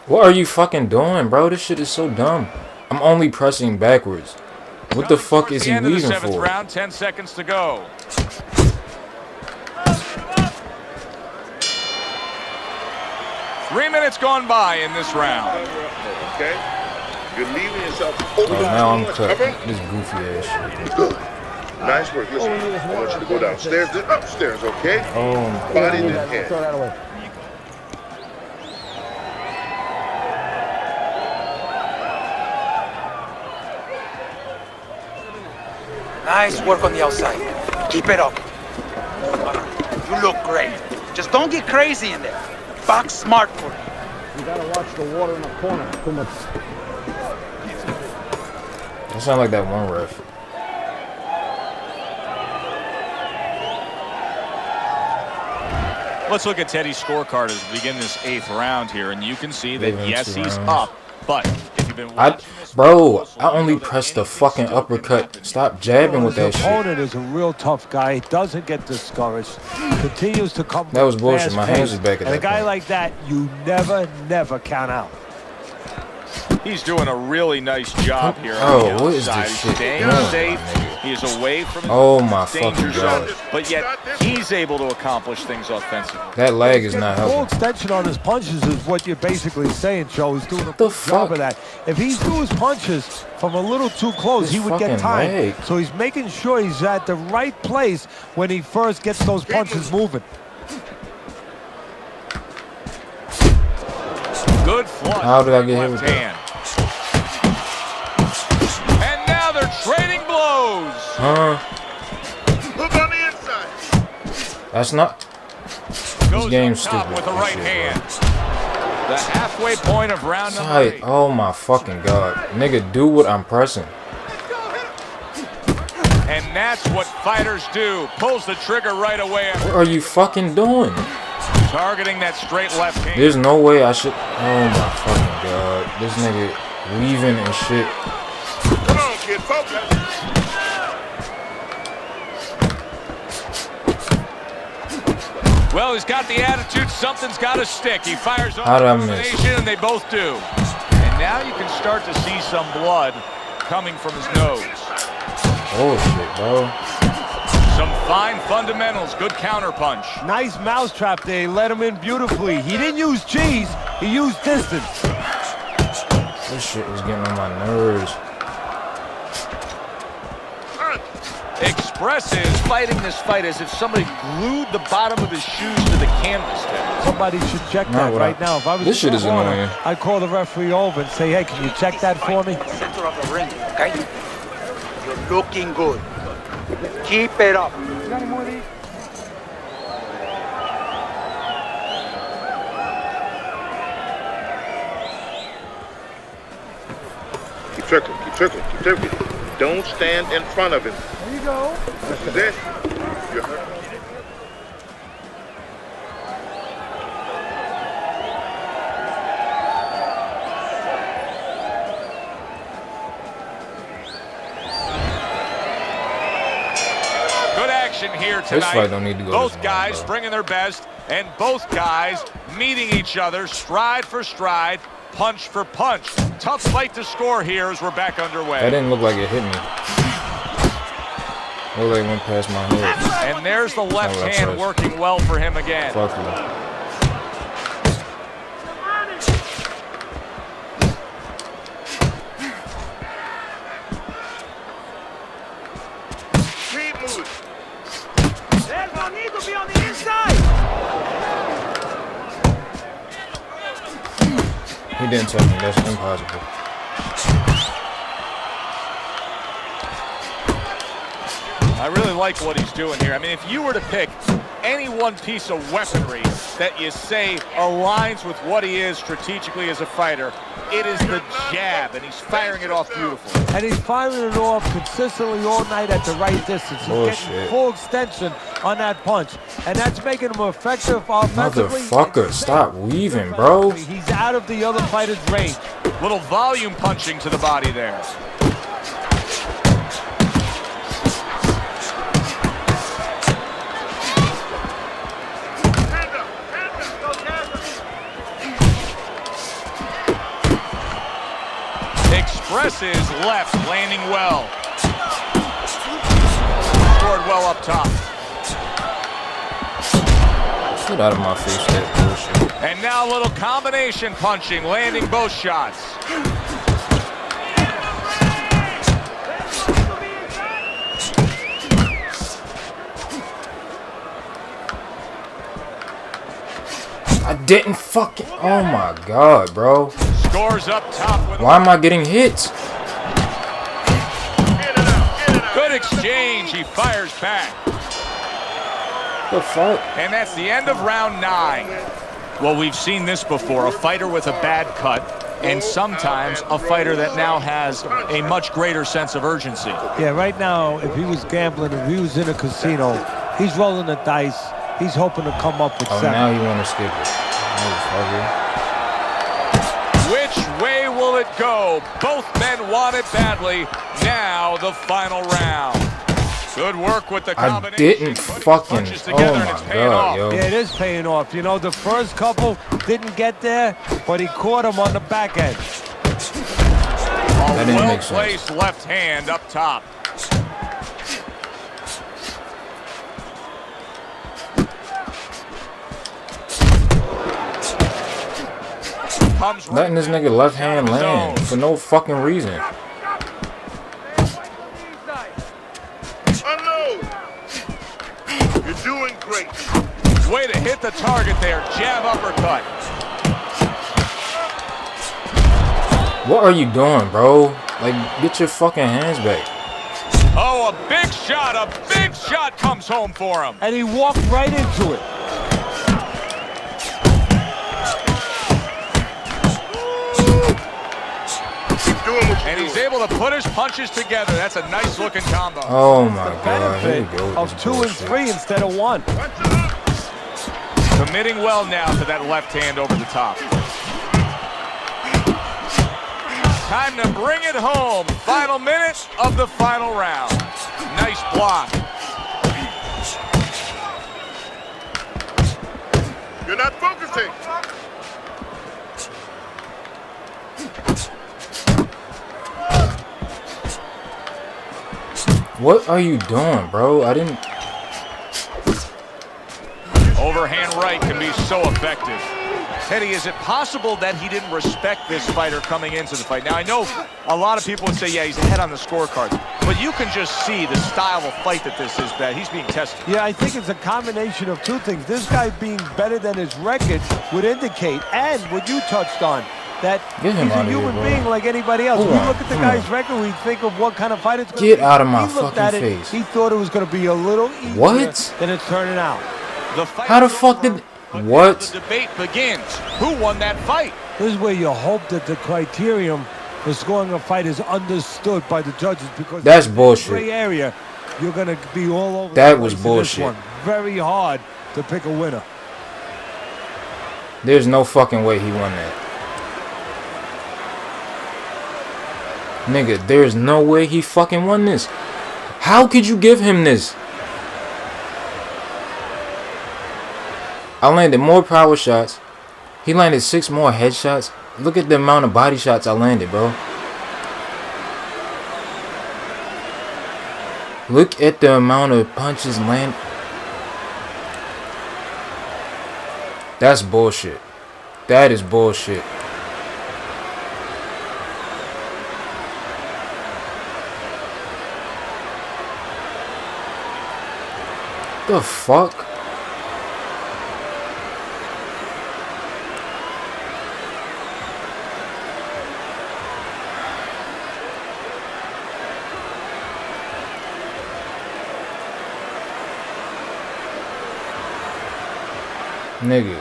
What are you fucking doing, bro? This shit is so dumb. I'm only pressing backwards. What the fuck is he leaving for? 7th round, 10 seconds to go. Three minutes gone by in this round. Okay? You're leaving yourself Oh, open. now I'm cut. This goofy ass shit. Good. Nice work. Listen, I want you to go downstairs, then upstairs, okay? Body to head. Throw that away. Nice work on the outside. Keep it up. You look great. Just don't get crazy in there. Box smart for me. You gotta watch the water in the corner. Too much. That sound like that one ref. Let's look at Teddy's scorecard as we begin this 8th round here, and you can see that Even yes, 2 he's rounds. up, but if you've been watching this Bro, I only pressed the fucking uppercut. Stop jabbing with that His shit. opponent is a real tough guy. Doesn't get discouraged. Continues to come. That was bullshit. fast My hands pace. is back at And that a guy point. like that, you never count out. He's doing a really nice job here. Oh, on the what is outside. this He's shit staying doing, safe. my nigga? He is away from Oh the my danger fucking zone, God. but yet he's able to accomplish things offensively. That leg is not Full helping. extension on his punches is what you're basically saying, Joe. He's doing a the good fuck? job of that. If he threw his punches from a little too close, This he would get fucking timed. leg. So he's making sure he's at the right place when he first gets those punches moving. Good flush. How did I get hit with left that? hand. And now they're trading blows. Huh? Hook on the inside. That's not. This game's Top stupid. with the right hand. The halfway point of round number Like, 8. oh my fucking god. Nigga, do what I'm pressing. And that's what fighters do. Pulls the trigger right away. What are you fucking doing? Targeting that straight left hand. There's no way I should. Oh my fucking god. This nigga weaving and shit. Come on, kid, focus. Well, he's got the attitude. Something's got to stick. He fires on How did I the miss? combination, and they both do. And now you can start to see some blood coming from his nose. Oh shit, bro. Some fine fundamentals. Good counterpunch. Nice mousetrap there. He let him in beautifully. He didn't use cheese. He used distance. This shit was getting on my nerves. Express is fighting this fight as if somebody glued the bottom of his shoes to the canvas there. Somebody should check Not that what right I- now. If I was This in shit the is corner, annoying. I'd call the referee over and say, hey, can you check that for me? In the center of the ring, okay? You're looking good. Keep it up. You got any more of these? Keep circling, keep circling, keep circling. Don't stand in front of him. There you go. This is it. You're hurt. Good action here tonight. This fight don't need to go Both this long, guys bro. bringing their best, and both guys meeting each other stride for stride, punch for punch. Tough fight to score here as we're back underway. That didn't look like it hit me. Looked like it went past my head. And there's the left Oh, that's hand right. working well for him again. Fuck you. Keep moving. There's no need to be on the inside. He didn't touch me. That's impossible. I really like what he's doing here. I mean, if you were to pick any one piece of weaponry that you say aligns with what he is strategically as a fighter, it is the jab, and he's firing it off beautifully. And he's firing it off consistently all night at the right distance. He's Bullshit. getting full extension on that punch. And that's making him effective offensively. Motherfucker, stop weaving, bro. He's out of the other fighter's range. Little volume punching to the body there. Expresses left, landing well. Scored well up top. Get out of my face with that bullshit. And now a little combination punching, landing both shots. I didn't fucking. Oh my god, bro. Scores up top with Why am I getting hits? good exchange. He fires back. The fuck? And that's the end of round 9. Well, we've seen this before. A fighter with a bad cut, and sometimes a fighter that now has a much greater sense of urgency. Yeah, right now, if he was gambling, if he was in a casino, he's rolling the dice. He's hoping to come up with Oh, 7. now you want to skip it. Motherfucker. Which way will it go? Both men want it badly. Now the final round. Good work with the I combination. didn't Putting fucking. punches together, Oh and my it's paying god, off. yo. Yeah, it is paying off. You know, the first couple didn't get there, but he caught him on the back end. That didn't make sense. Well-placed left hand up top. Comes right Letting this nigga left hand down land zone. for no fucking reason. Unload. You're doing great. Way to hit the target there. Jab uppercut. What are you doing, bro? Like, get your fucking hands back. Oh, a big shot. A big shot comes home for him. And he walked right into it. Keep doing what And you're he's doing. able to put his punches together. That's a nice looking combo. Oh my The God. Here we benefit go. of 2 and 3 instead of 1. Committing well now to that left hand over the top. Time to bring it home. Final minute of the final round. Nice block. You're not focusing. What are you doing, bro? I didn't. Overhand right can be so effective. Teddy, is it possible that he didn't respect this fighter coming into the fight? Now, I know a lot of people would say, yeah, he's ahead on the scorecard. But you can just see the style of fight that this is, that he's being tested. Yeah, I think it's a combination of 2 things. This guy being better than his record would indicate, and what you touched on, that Get him he's a out of here, human bro. being like anybody else. Hold When on, you look at the hold guy's on. record, we think of what kind of fight it's going to Get be. out of my He looked fucking at it, face. he thought it was going to be a little easier What? than it's turning out. The fight How the is fuck over, did? but What? now the debate begins. Who won that fight? This is where you hope that the criterion for scoring a fight is understood by the judges, because That's in the bullshit. gray area, you're going to be all over That the was place in this bullshit. one. Very hard to pick a winner. There's no fucking way he won that. Nigga, there's no way he fucking won this. How could you give him this? I landed more power shots. He landed 6 more headshots. Look at the amount of body shots I landed, bro. Look at the amount of punches land. That's bullshit. That is bullshit. The fuck? Nigga.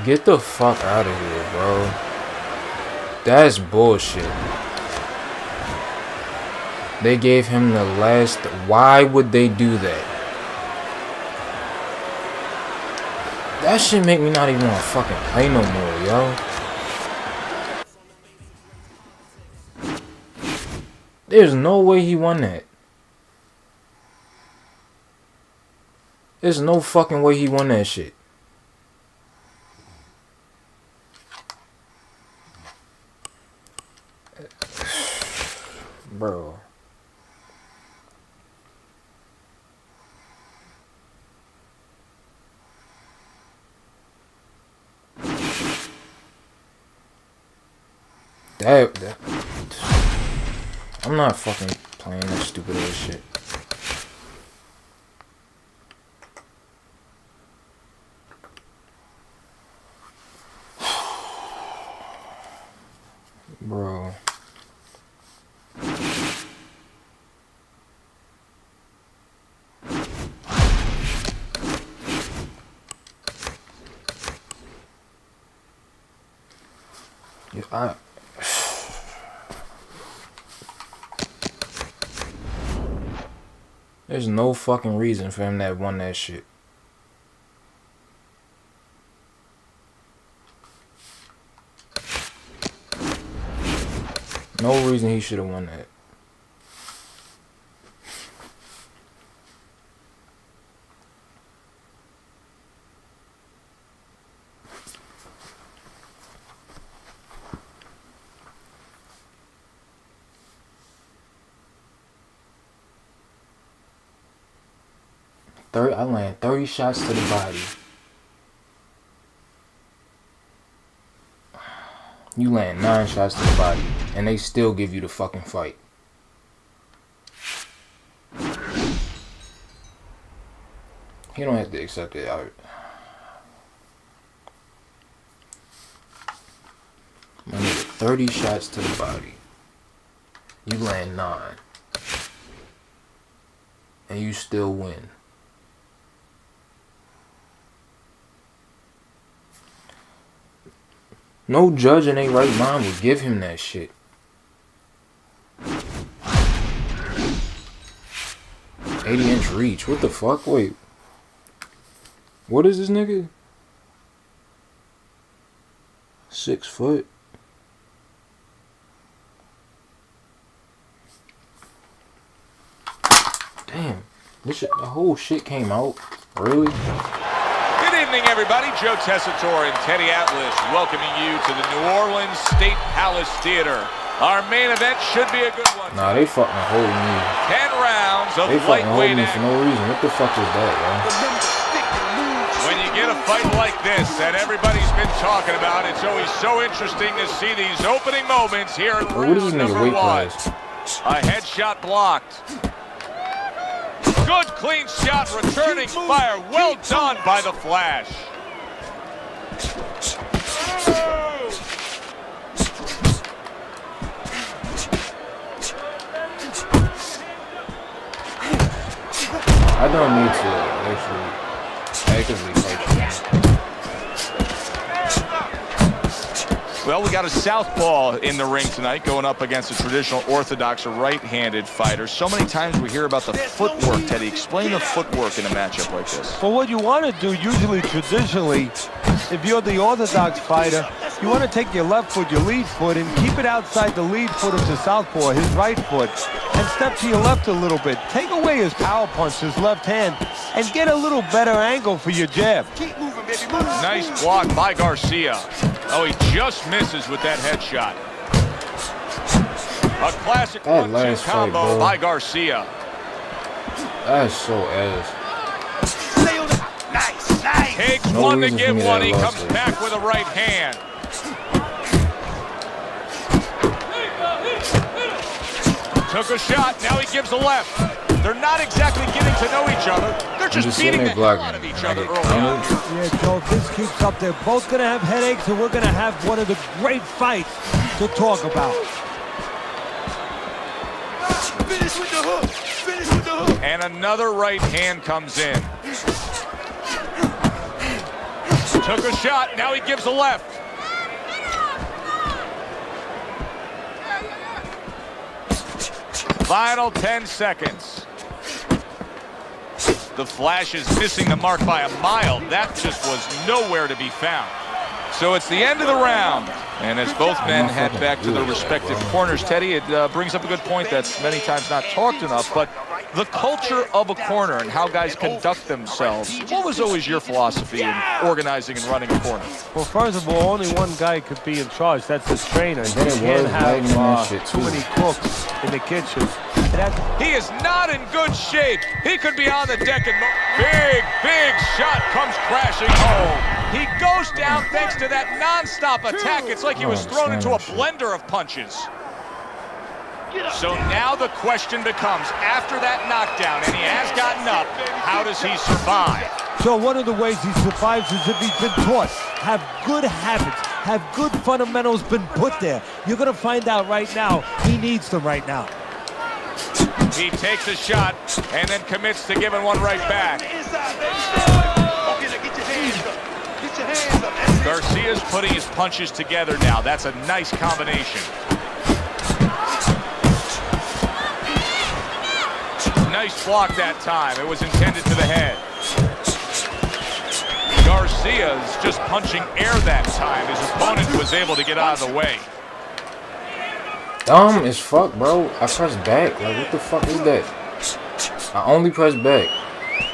Get the fuck out of here, bro. That's bullshit. They gave him the last. Why would they do that? That shit make me not even want to fucking play no more, yo. There's no way he won that. There's no fucking way he won that shit. Bro. That I'm not fucking playing that stupid ass shit. Bro. Yeah, there's no fucking reason for him to have won that shit. No reason he should have won that. I land 30 shots to the body. You land 9 shots to the body, and they still give you the fucking fight. You don't have to accept it. 30 shots to the body. You land 9. And you still win. No judge in their right mind would give him that shit. "80-inch reach." What the fuck? Wait. What is this nigga? 6 foot. Damn. This shit, the whole shit came out. Really? Good evening, everybody. Joe Tessitore and Teddy Atlas welcoming you to the New Orleans State Palace Theater. Our main event should be a good one. Nah, they fucking holding me. 10 rounds of They fucking holding lightweight me for action. no reason. What the fuck is that, yo? When you get a fight like this that everybody's been talking about, it's always so interesting to see these opening moments here in What is this round nigga number weight 1. class? A headshot blocked. Good clean shot, returning fire. Well done by the Flash. I don't need to actually actively fight you. Well, we got a southpaw in the ring tonight going up against a traditional orthodox or right-handed fighter. So many times we hear about the footwork, Teddy. Explain the footwork in a matchup like this. Well, what you want to do, usually, traditionally, if you're the orthodox fighter, you want to take your left foot, your lead foot, and keep it outside the lead foot of the southpaw, his right foot, and step to your left a little bit. Take away his power punch, his left hand, and get a little better angle for your jab. Keep moving, baby, move. Nice block by Garcia. Oh, he just misses with that headshot. A classic That 1-2 last fight, combo bro. by Garcia. That's so ass. Stay on the... Nice, nice. Takes No one to reason for give me to one. have He lost comes it. back with a right hand. Took a shot. Now he gives a left. They're not exactly getting to know each other. They're just just beating sitting the there hell out of blocking. each I other get early on. countered. Yeah, Joe, if this keeps up, they're both going to have headaches, and we're going to have one of the great fights to talk about. Finish with the hook. Finish with the hook. And another right hand comes in. Took a shot. Now he gives a left. Final 10 seconds. The Flash is missing the mark by a mile. That just was nowhere to be found. So it's the end of the round. And as both men head back to their respective corners, Teddy, it brings up a good point that's many times not talked enough, but the culture of a corner and how guys conduct themselves. What was always your philosophy in organizing and running a corner? Well, first of all, only one guy could be in charge. That's his trainer. You then it can't was have lighting and that shit, too too. many cooks in the kitchen. He is not in good shape. He could be on the deck and big shot comes crashing home. He goes down thanks to that non-stop attack. It's like he was thrown into a blender of punches. So now the question becomes, after that knockdown, and he has gotten up, how does he survive? So one of the ways he survives is if he's been taught. Have good habits. Have good fundamentals been put there. You're going to find out right now. He needs them right now. He takes a shot and then commits to giving one right back. Inside, baby. Okay, now get your hands up. Get your hands up. That's it. Garcia's putting his punches together now. That's a nice combination. Nice block that time. It was intended to the head. Garcia's just punching air that time. His opponent was able to get out of the way. Dumb as fuck, bro. I pressed back. Like, what the fuck is that? I only press back.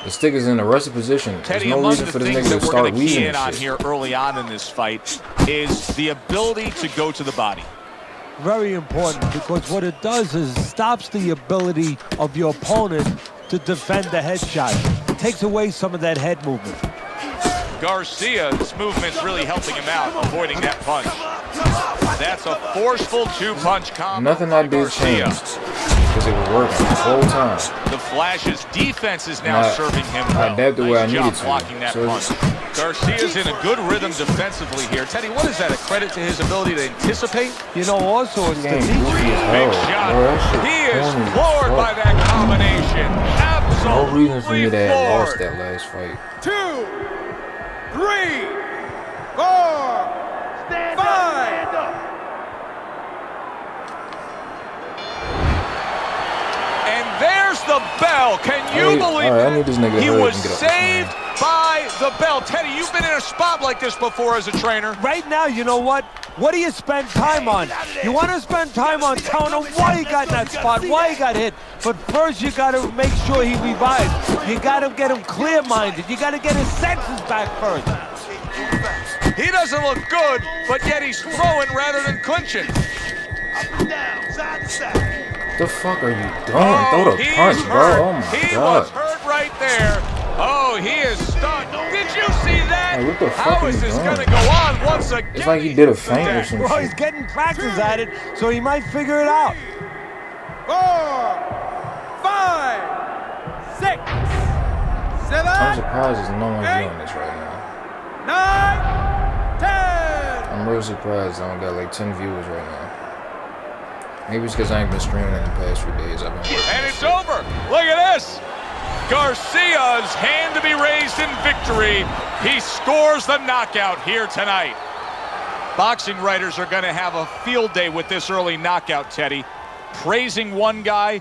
The stick is in the rested position. There's Teddy, no among reason the for this things nigga that to we're start going to key weaving in and on shit. here early on in this fight is the ability to go to the body. Very important, because what it does is stops the ability of your opponent to defend the headshot. It takes away some of that head movement. Garcia's movement's really helping him out, avoiding that punch. That's a forceful two-punch combo. Nothing I did changed because it was working the whole time. The Flash's defense is now And serving him I well. adapted where I Nice needed job to. blocking that So punch. Garcia's in a good rhythm defensively here. Teddy, what is that? A credit to his ability to anticipate? You know, also it's the Game defense. goofy as Big hell. shot. Bro, that shit He is corny as floored fuck. by that combination. No reason for Absolutely me to have lost floored. that last fight. 2, 3, 4, 5. And there's the bell. Can you believe I need this nigga to he hurry up was and get up, saved man. by the bell? Teddy, you've been in a spot like this before as a trainer. Right now, you know what? What do you spend time on? You want to spend time on telling him why he got in that spot, why he got hit. But first, you got to make sure he revives. You got to get him clear-minded. You got to get his senses back first. He doesn't look good, but yet he's throwing rather than clinching. The fuck are you doing? Throw the he's punch, hurt. bro. Oh my He god. was hurt right there. Oh, he is stunned. Did you see that? Hey, what the fuck How are is you this doing? going to go on once again? It's like he did a feint or some Well, he's shit. getting practice at it, so he might figure it out. 4, 5, 6, 7, I'm surprised there's no one doing this right now. 9, 10. I'm real surprised I don't got like 10 viewers right now. Maybe it's because I ain't been streaming in the past few days. I've been working. And it's over. Look at this. Garcia's hand to be raised in victory. He scores the knockout here tonight. Boxing writers are going to have a field day with this early knockout, Teddy. Praising one guy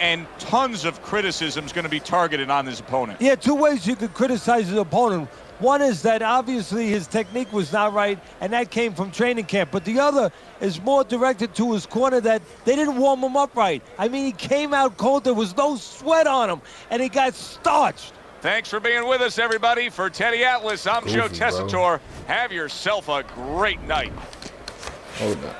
and tons of criticism is going to be targeted on his opponent. Yeah, two ways you could criticize his opponent. One is that obviously his technique was not right, and that came from training camp. But the other is more directed to his corner, that they didn't warm him up right. I mean, he came out cold. There was no sweat on him, and he got starched. Thanks for being with us, everybody. For Teddy Atlas, I'm Joe Goofy, Tessitore. bro. Have yourself a great night. Hold up.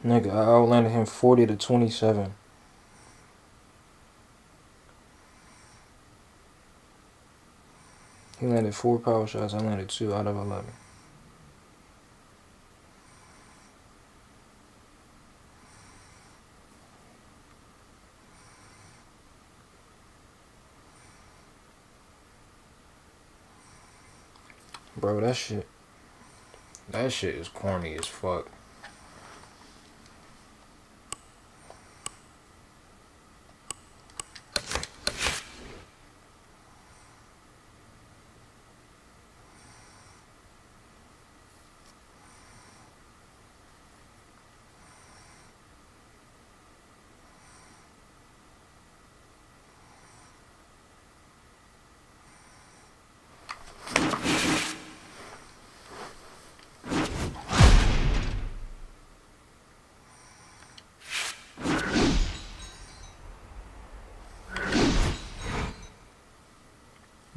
Nigga, I outlanded him 40-27. He landed 4 power shots. I landed 2 out of 11. Bro, that shit is corny as fuck.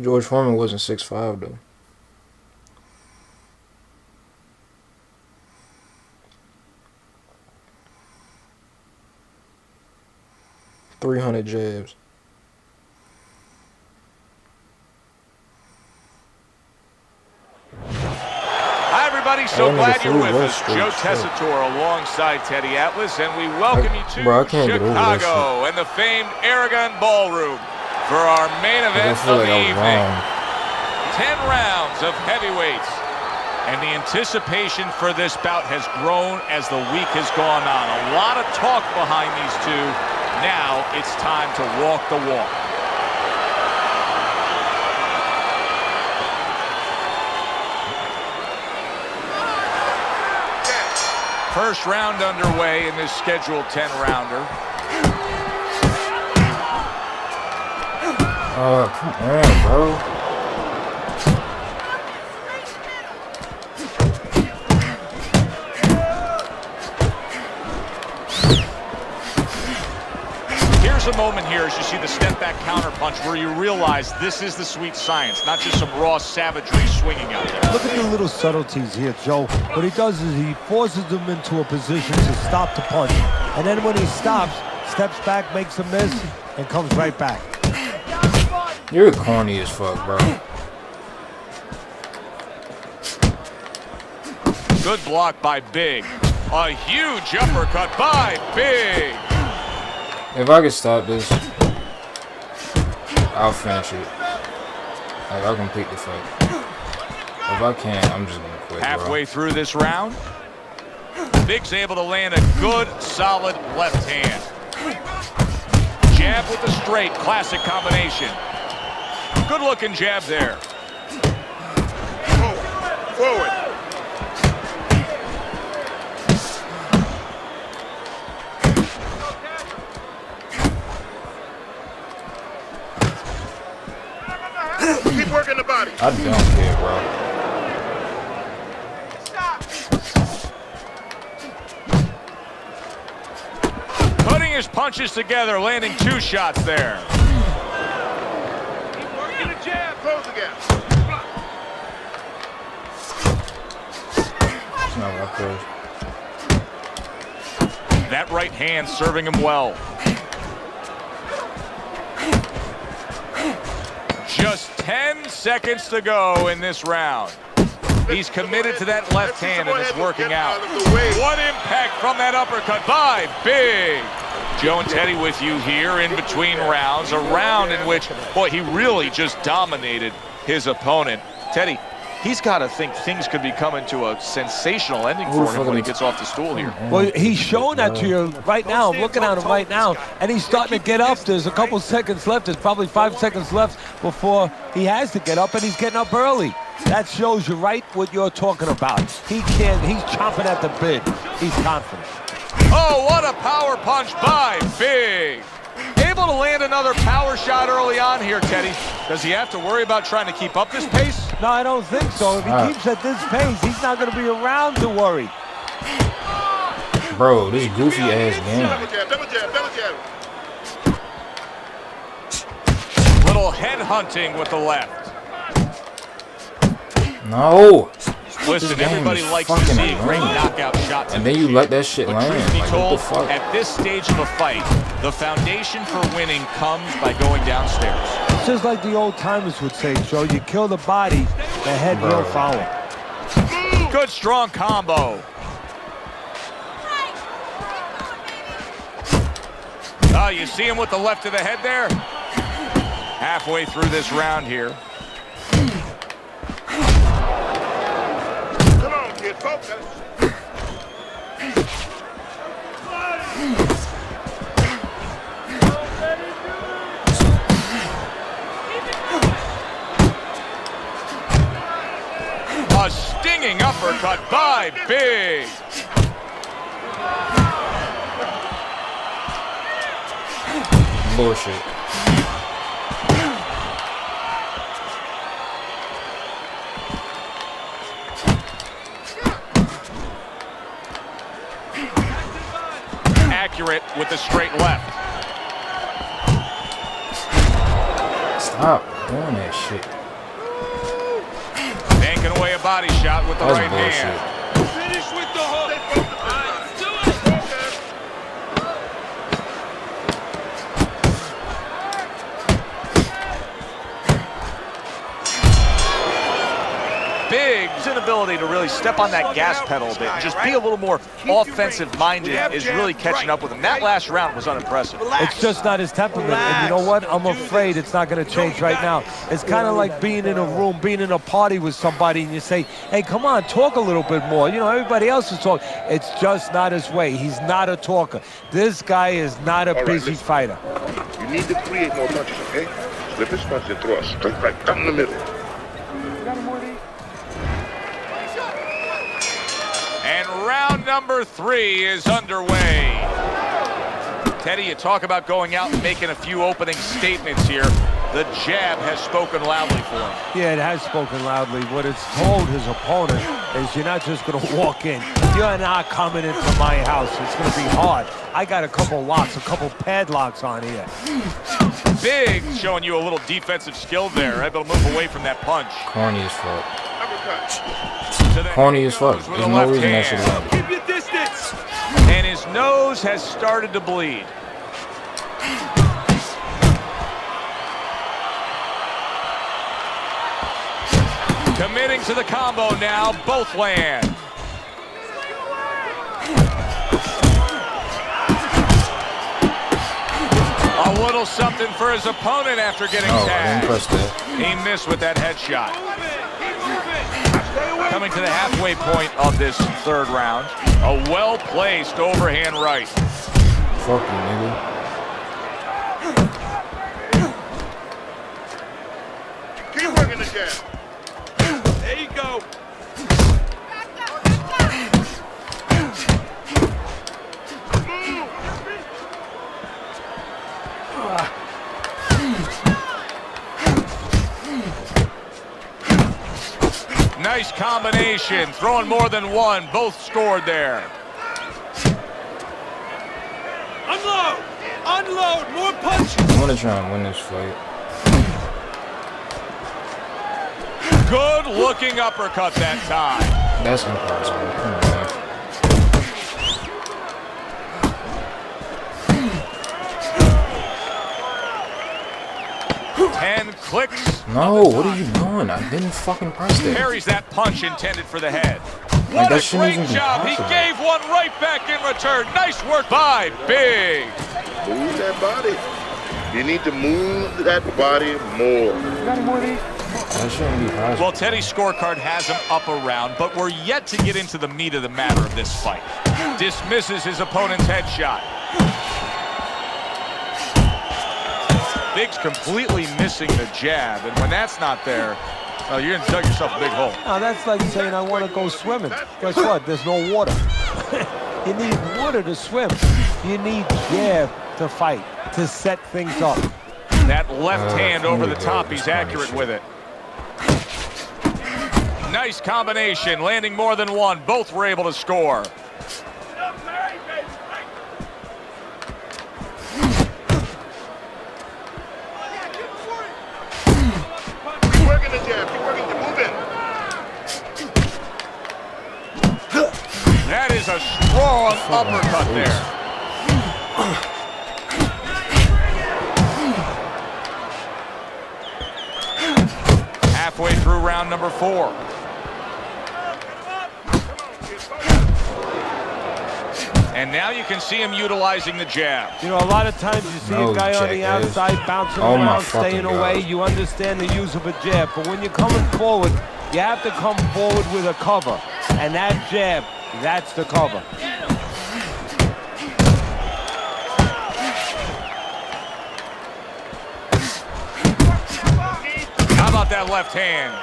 George Foreman wasn't 6'5" though. $300 jabs. Hi, everybody. So Oh, glad the you're food with was us. straight Joe shit. Tessitore alongside Teddy Atlas, and we welcome you to Bro, I can't get over that Chicago and the famed Aragon Ballroom for our main Like, I event feel of like the I was evening. wrong. 10 rounds of heavyweights. And the anticipation for this bout has grown as the week has gone on. A lot of talk behind these two. Now it's time to walk the walk. First round underway in this scheduled 10-rounder. Oh, come on, bro. Here's a moment here as you see the step-back counterpunch where you realize this is the sweet science, not just some raw savagery swinging out there. Look at the little subtleties here, Joe. What he does is he forces them into a position to stop the punch. And then when he stops, steps back, makes a miss, and comes right back. You're corny as fuck, bro. Good block by Big. A huge uppercut by Big. If I could stop this, I'll finish it. Like, I'll complete the fight. If I can't, I'm just gonna quit, Halfway through this round, Big's able to land a good, solid left hand. Jab with the straight, classic combination. Good looking jab there. Forward. Keep working the body. I don't care, bro. Putting his punches together, landing 2 shots there. Keep working the jab. Close the gap. It's not what I could. That right hand serving him well. Just 10 seconds to go in this round. He's committed to that left hand and it's working out. What impact from that uppercut by Big. Joe and Teddy with you here in between rounds. A round in which, boy, he really just dominated his opponent. Teddy, he's got to think things could be coming to a sensational ending for him when he gets off the stool here. Well, he's showing that to you right now. I'm looking at him right now, and he's starting to get up. There's a couple seconds left. There's probably 5 seconds left before he has to get up, and he's getting up early. That shows you right what you're talking about. He's chomping at the bit. He's confident. Oh, what a power punch by Big. Able to land another power shot early on here, Teddy. Does he have to worry about trying to keep up this pace? No, I don't think so. If he keeps at this pace, he's not going to be around to worry. Bro, this goofy ass game. Double jab, double jab, double jab. Little head hunting with the left. No. Listen, game everybody is likes to fucking see a great annoying. knockout shot. And then you let that shit But land. truth be Like, what told, the fuck? at this stage of a fight, the foundation for winning comes by going downstairs. It's just like the old timers would say, Joe. You kill the body, the head will follow. Good strong combo. Oh, you see him with the left of the head there? Halfway through this round here. Come on, kid. Focus. A stinging uppercut by Big. Bullshit. Accurate with the straight left. Stop. doing that shit. Banking away a body shot with the That's right bullshit. hand. Finish with the hook. All right, let's do it. Big's inability to really step on that gas pedal a bit and just be a little more offensive-minded is really catching up with him. That last round was unimpressive. It's just not his temperament, and you know what? I'm afraid it's not going to change right now. It's kind of like being in a room, being in a party with somebody, and you say, hey, come on, talk a little bit more. You know, everybody else is talking. It's just not his way. He's not a talker. This guy is not a busy fighter. You need to create more punches, okay? Slip his punch and thrust. Right down the middle. And round number 3 is underway. Teddy, you talk about going out and making a few opening statements here. The jab has spoken loudly for him. Yeah, it has spoken loudly. What it's told his opponent is you're not just going to walk in. You're not coming into my house. It's going to be hard. I got a couple locks, a couple padlocks on here. Big showing you a little defensive skill there. Able to move away from that punch. Corny as fuck. To the Corny as fuck. nose There's with a no left reason that should hand. happen. Keep your distance. And his nose has started to bleed. Committing to the combo now, both land. A little something for his opponent after getting tagged. He missed with that headshot. Coming to the halfway point of this third round. A well-placed overhand right. Fuck you, nigga. Keep working the jab. There you go. Nice combination, throwing more than one. Both scored there. Unload. Unload. More punches. I'm gonna try and win this fight. Good looking uppercut that time. That's impossible. Come on, man. 10 clicks. No, what are you doing? I didn't fucking press that. Parries that punch intended for the head. Like, What that a shouldn't great even be job. He possible. gave one right back in return. Nice work by Big. Move that body. You need to move that body more. That shouldn't be possible. Well, Teddy's scorecard has him up a round, but we're yet to get into the meat of the matter of this fight. Dismisses his opponent's headshot. Big's completely missing the jab, and when that's not there, oh, you're gonna dug yourself a big hole. Now, that's like saying I want to go swimming. Guess what? There's no water. You need water to swim. You need jab to fight, to set things up. That left hand over the top, he's accurate with it. Nice combination, landing more than one. Both were able to score. Keep working the jab. Keep working the moving. That is a strong uppercut there. Halfway through round number 4. And now you can see him utilizing the jab. You know, a lot of times you see a guy on the outside bouncing around, staying away. You understand the use of a jab. But when you're coming forward, you have to come forward with a cover. And that jab, that's the cover. How about that left hand?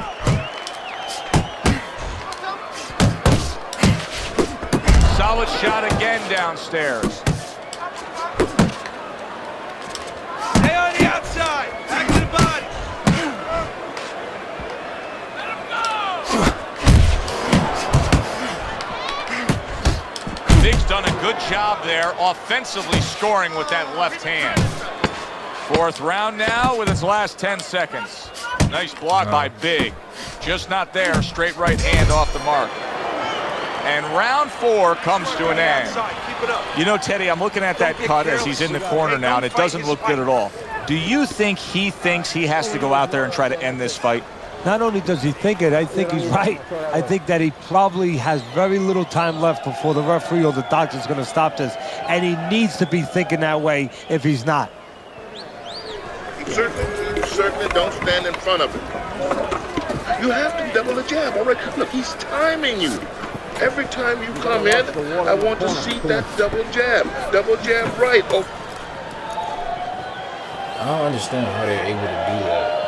Solid shot again downstairs. Stay on the outside. Back to the body. Big's done a good job there, offensively scoring with that left hand. Fourth round now with its last 10 seconds. Nice block by Big. Just not there. Straight right hand off the mark. And round 4 comes to an end. You know, Teddy, I'm looking at that cut as he's in the corner now, and it doesn't look good at all. Do you think he thinks he has to go out there and try to end this fight? Not only does he think it, I think he's right. I think that he probably has very little time left before the referee or the doctor's going to stop this, and he needs to be thinking that way if he's not. You certainly don't stand in front of it. You have to double the jab, all right? Look, he's timing you. Every time you come in, I want to see that double jab right. Oh. I don't understand how they're able to do that.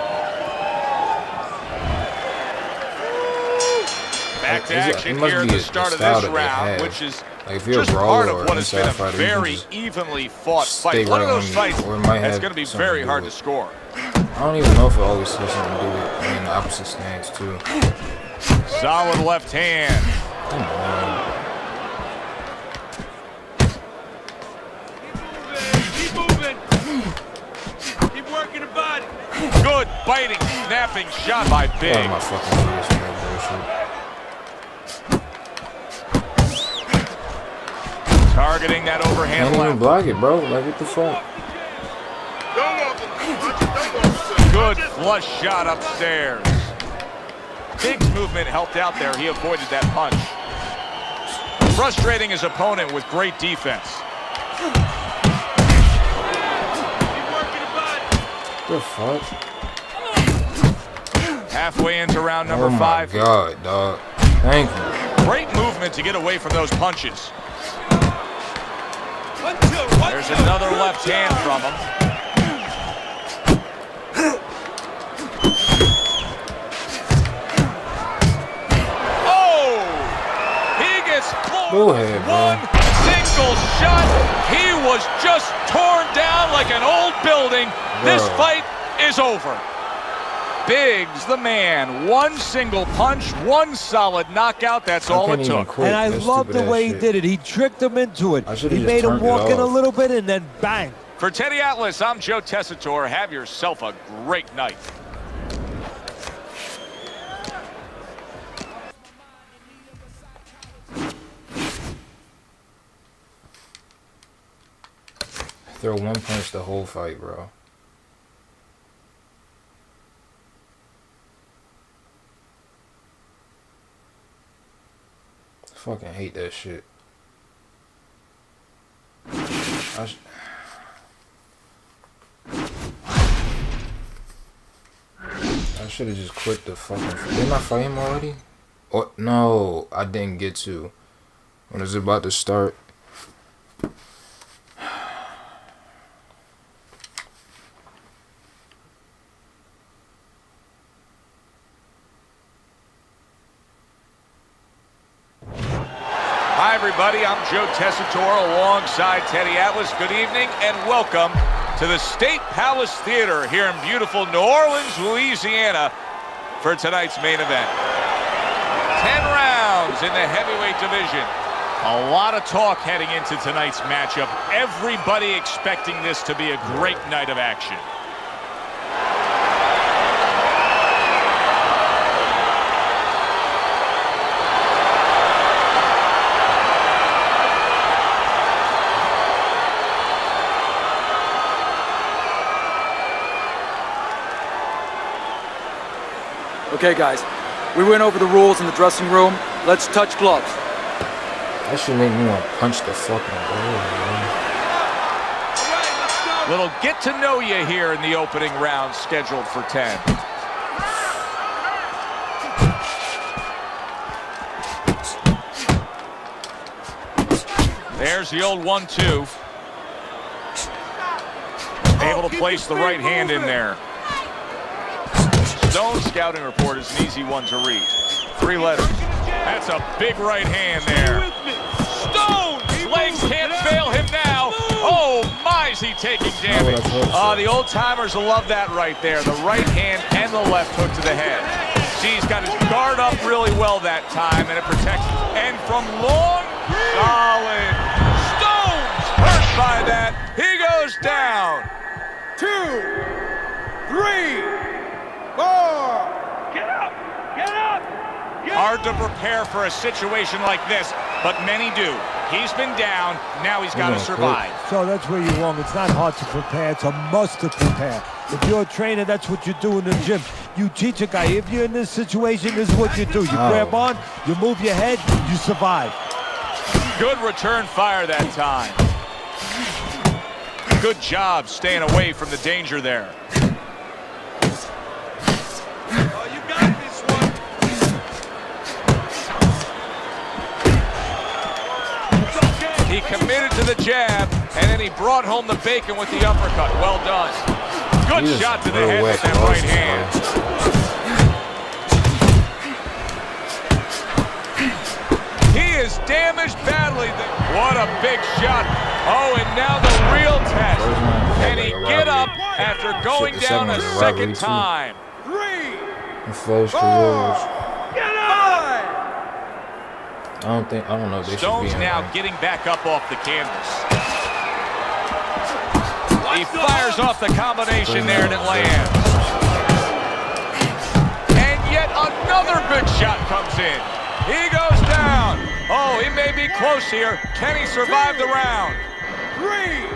Back to action here at the start of this round, which is like, if you're just a part brawler of what has been a fighter, very evenly fought fight. One of those fights that's going to be very hard to score. I don't even know if it always has something to do with being the opposite stance, too. Solid left hand. Come on. Keep moving. Keep working the body. Good biting, snapping shot by Big. Oh, my fucking ears for that bullshit. Targeting that overhand Can't even left. block it, bro. Like, what the fuck? Good flush shot upstairs. Big's movement helped out there. He avoided that punch. Frustrating his opponent with great defense. What the fuck? Halfway into round number 5. Oh my god, dog. Thank you. Great movement to get away from those punches. There's another left hand from him. Go ahead, bro. One single shot. He was just torn down like an old building. Bro. This fight is over. Big's the man. One single punch, one solid knockout. That's all it took. And I love the way he did it. He tricked him into it. He made him walk in a little bit and then bang. For Teddy Atlas, I'm Joe Tessitore. Have yourself a great night. Throw one punch the whole fight, bro. Fucking hate that shit. I should have just quit the fucking... Didn't I fight him already? Oh, no, I didn't get to. When it was about to start. Hi, everybody. I'm Joe Tessitore alongside Teddy Atlas. Good evening and welcome to the State Palace Theater here in beautiful New Orleans, Louisiana for tonight's main event. 10 rounds in the heavyweight division. A lot of talk heading into tonight's matchup. Everybody expecting this to be a great night of action. Okay, guys, we went over the rules in the dressing room. Let's touch gloves. That should make me want to punch the fucking ball, man. Little get to know you here in the opening round scheduled for 10. There's the old 1-2. Able to place the right hand in there. Stone scouting report is an easy one to read. 3 letters. That's a big right hand there. Stone's legs can't fail him now. Oh, my, is he taking damage. The old-timers will love that right there. The right hand and the left hook to the head. See, he's got his guard up really well that time, and it protects. And from long, solid. Stone's hurt by that. He goes down. 2, 3, 4. Hard to prepare for a situation like this, but many do. He's been down, now he's got to survive. So that's where you're wrong. It's not hard to prepare, it's a must to prepare. If you're a trainer, that's what you do in the gym. You teach a guy, if you're in this situation, this is what you do. You grab on, you move your head, you survive. Good return fire that time. Good job staying away from the danger there. Oh, you got this one. It's okay. He committed to the jab, and then he brought home the bacon with the uppercut. Well done. Good shot to the head with that right hand. He is damaged badly. What a big shot. Oh, and now the real test. Can he get up after going down a second time? 3, First 4, get up! I don't know if they Stone's should be now getting back up off the canvas. He fires off the combination there and it lands. And yet another good shot comes in. He goes down. Oh, he may be close here. Can he survive the round? 3,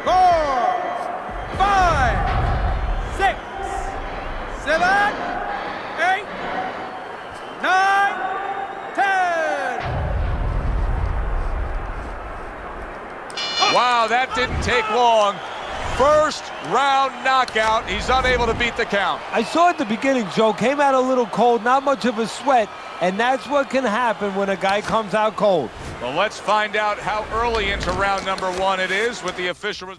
4, 5, 6, 7, 8, 9, 10. Wow, that didn't take long. First round knockout. He's unable to beat the count. I saw at the beginning, Joe, came out a little cold, not much of a sweat, and that's what can happen when a guy comes out cold. Well, let's find out how early into round number 1 it is with the official.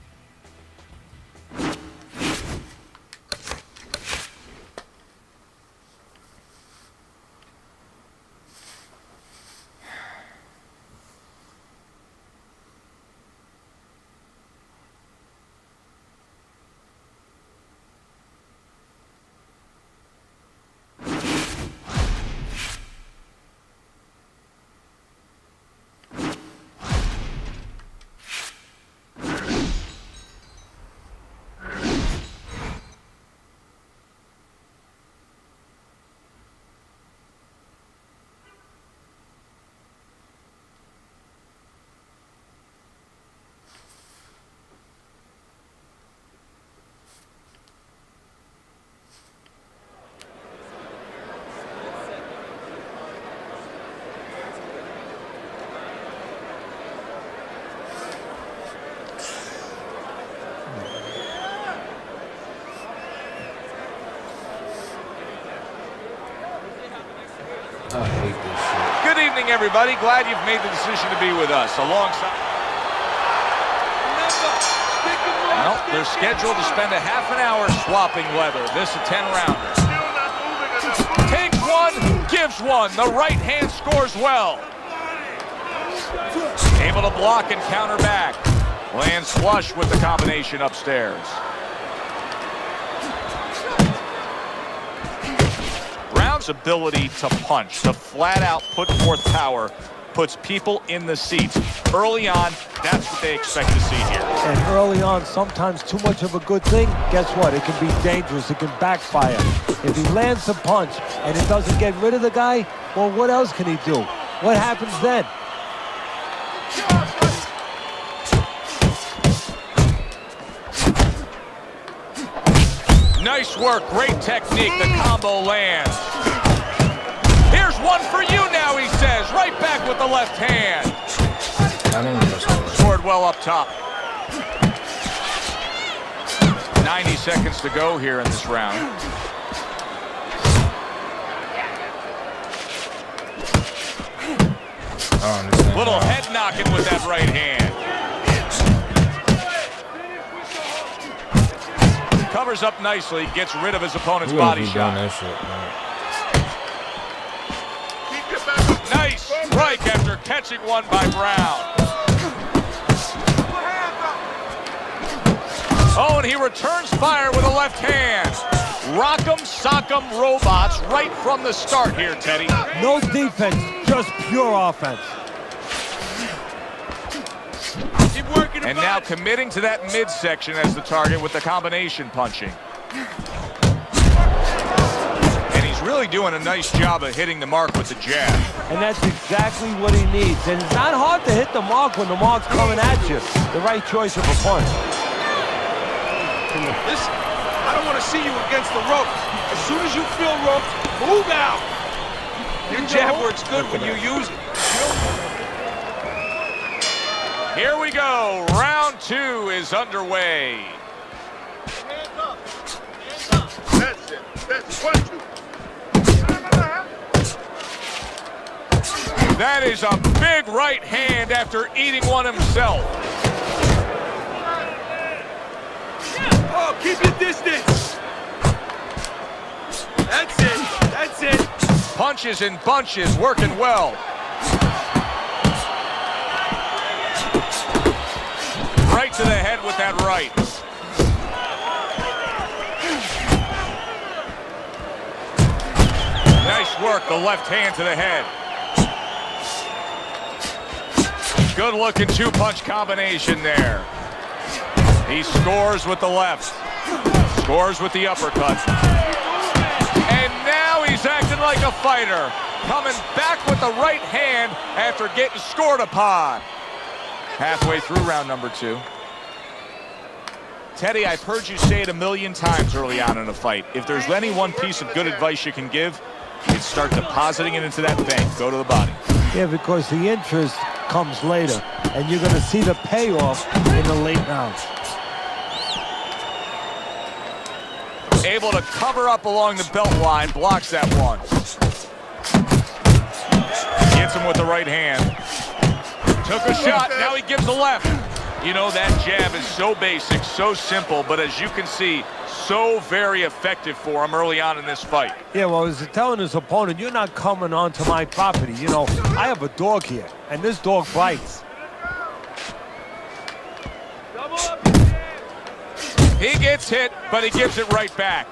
I hate this shit. Good evening, everybody. Glad you've made the decision to be with us. Alongside. Well, they're scheduled to spend a half an hour swapping leather. This a 10-rounder. Takes one, gives one. The right hand scores well. Able to block and counter back. Lands flush with the combination upstairs. Round's ability to punch, to flat out put forth power, puts people in the seats. Early on, that's what they expect to see here. And early on, sometimes too much of a good thing, guess what? It can be dangerous. It can backfire. If he lands a punch and it doesn't get rid of the guy, well, what else can he do? What happens then? Nice work, great technique, the combo lands. Here's one for you now, he says, right back with the left hand. I didn't know so. Scored well up top. 90 seconds to go here in this round. Little head knocking with that right hand. Covers up nicely, gets rid of his opponent's body shot. Nice strike after catching one by Brown. Oh, and he returns fire with a left hand. Rock'em sock'em robots right from the start here, Teddy. No defense, just pure offense. And now committing to that midsection as the target with the combination punching. And he's really doing a nice job of hitting the mark with the jab. And that's exactly what he needs. And it's not hard to hit the mark when the mark's coming at you. The right choice of a punch. Listen, I don't want to see you against the ropes. As soon as you feel ropes, move out. Your jab works good when you use it. Here we go. Round 2 is underway. Hands up. Hands up. That's it. That's 1, 2. That is a big right hand after eating one himself. Oh, keep your distance. That's it. That's it. Punches in bunches, working well. Right to the head with that right. Nice work, the left hand to the head. Good looking 2-punch combination there. He scores with the left. Scores with the uppercut. And now he's acting like a fighter. Coming back with the right hand after getting scored upon. Halfway through round number 2. Teddy, I've heard you say it a million times early on in a fight. If there's any one piece of good advice you can give, it's start depositing it into that bank. Go to the body. Yeah, because the interest comes later, and you're going to see the payoff in the late rounds. Able to cover up along the belt line, blocks that one. Gets him with the right hand. Took a shot, now he gives the left. You know, that jab is so basic, so simple, but as you can see, so very effective for him early on in this fight. Yeah, well, he's telling his opponent, you're not coming onto my property. You know, I have a dog here, and this dog bites. He gets hit, but he gives it right back.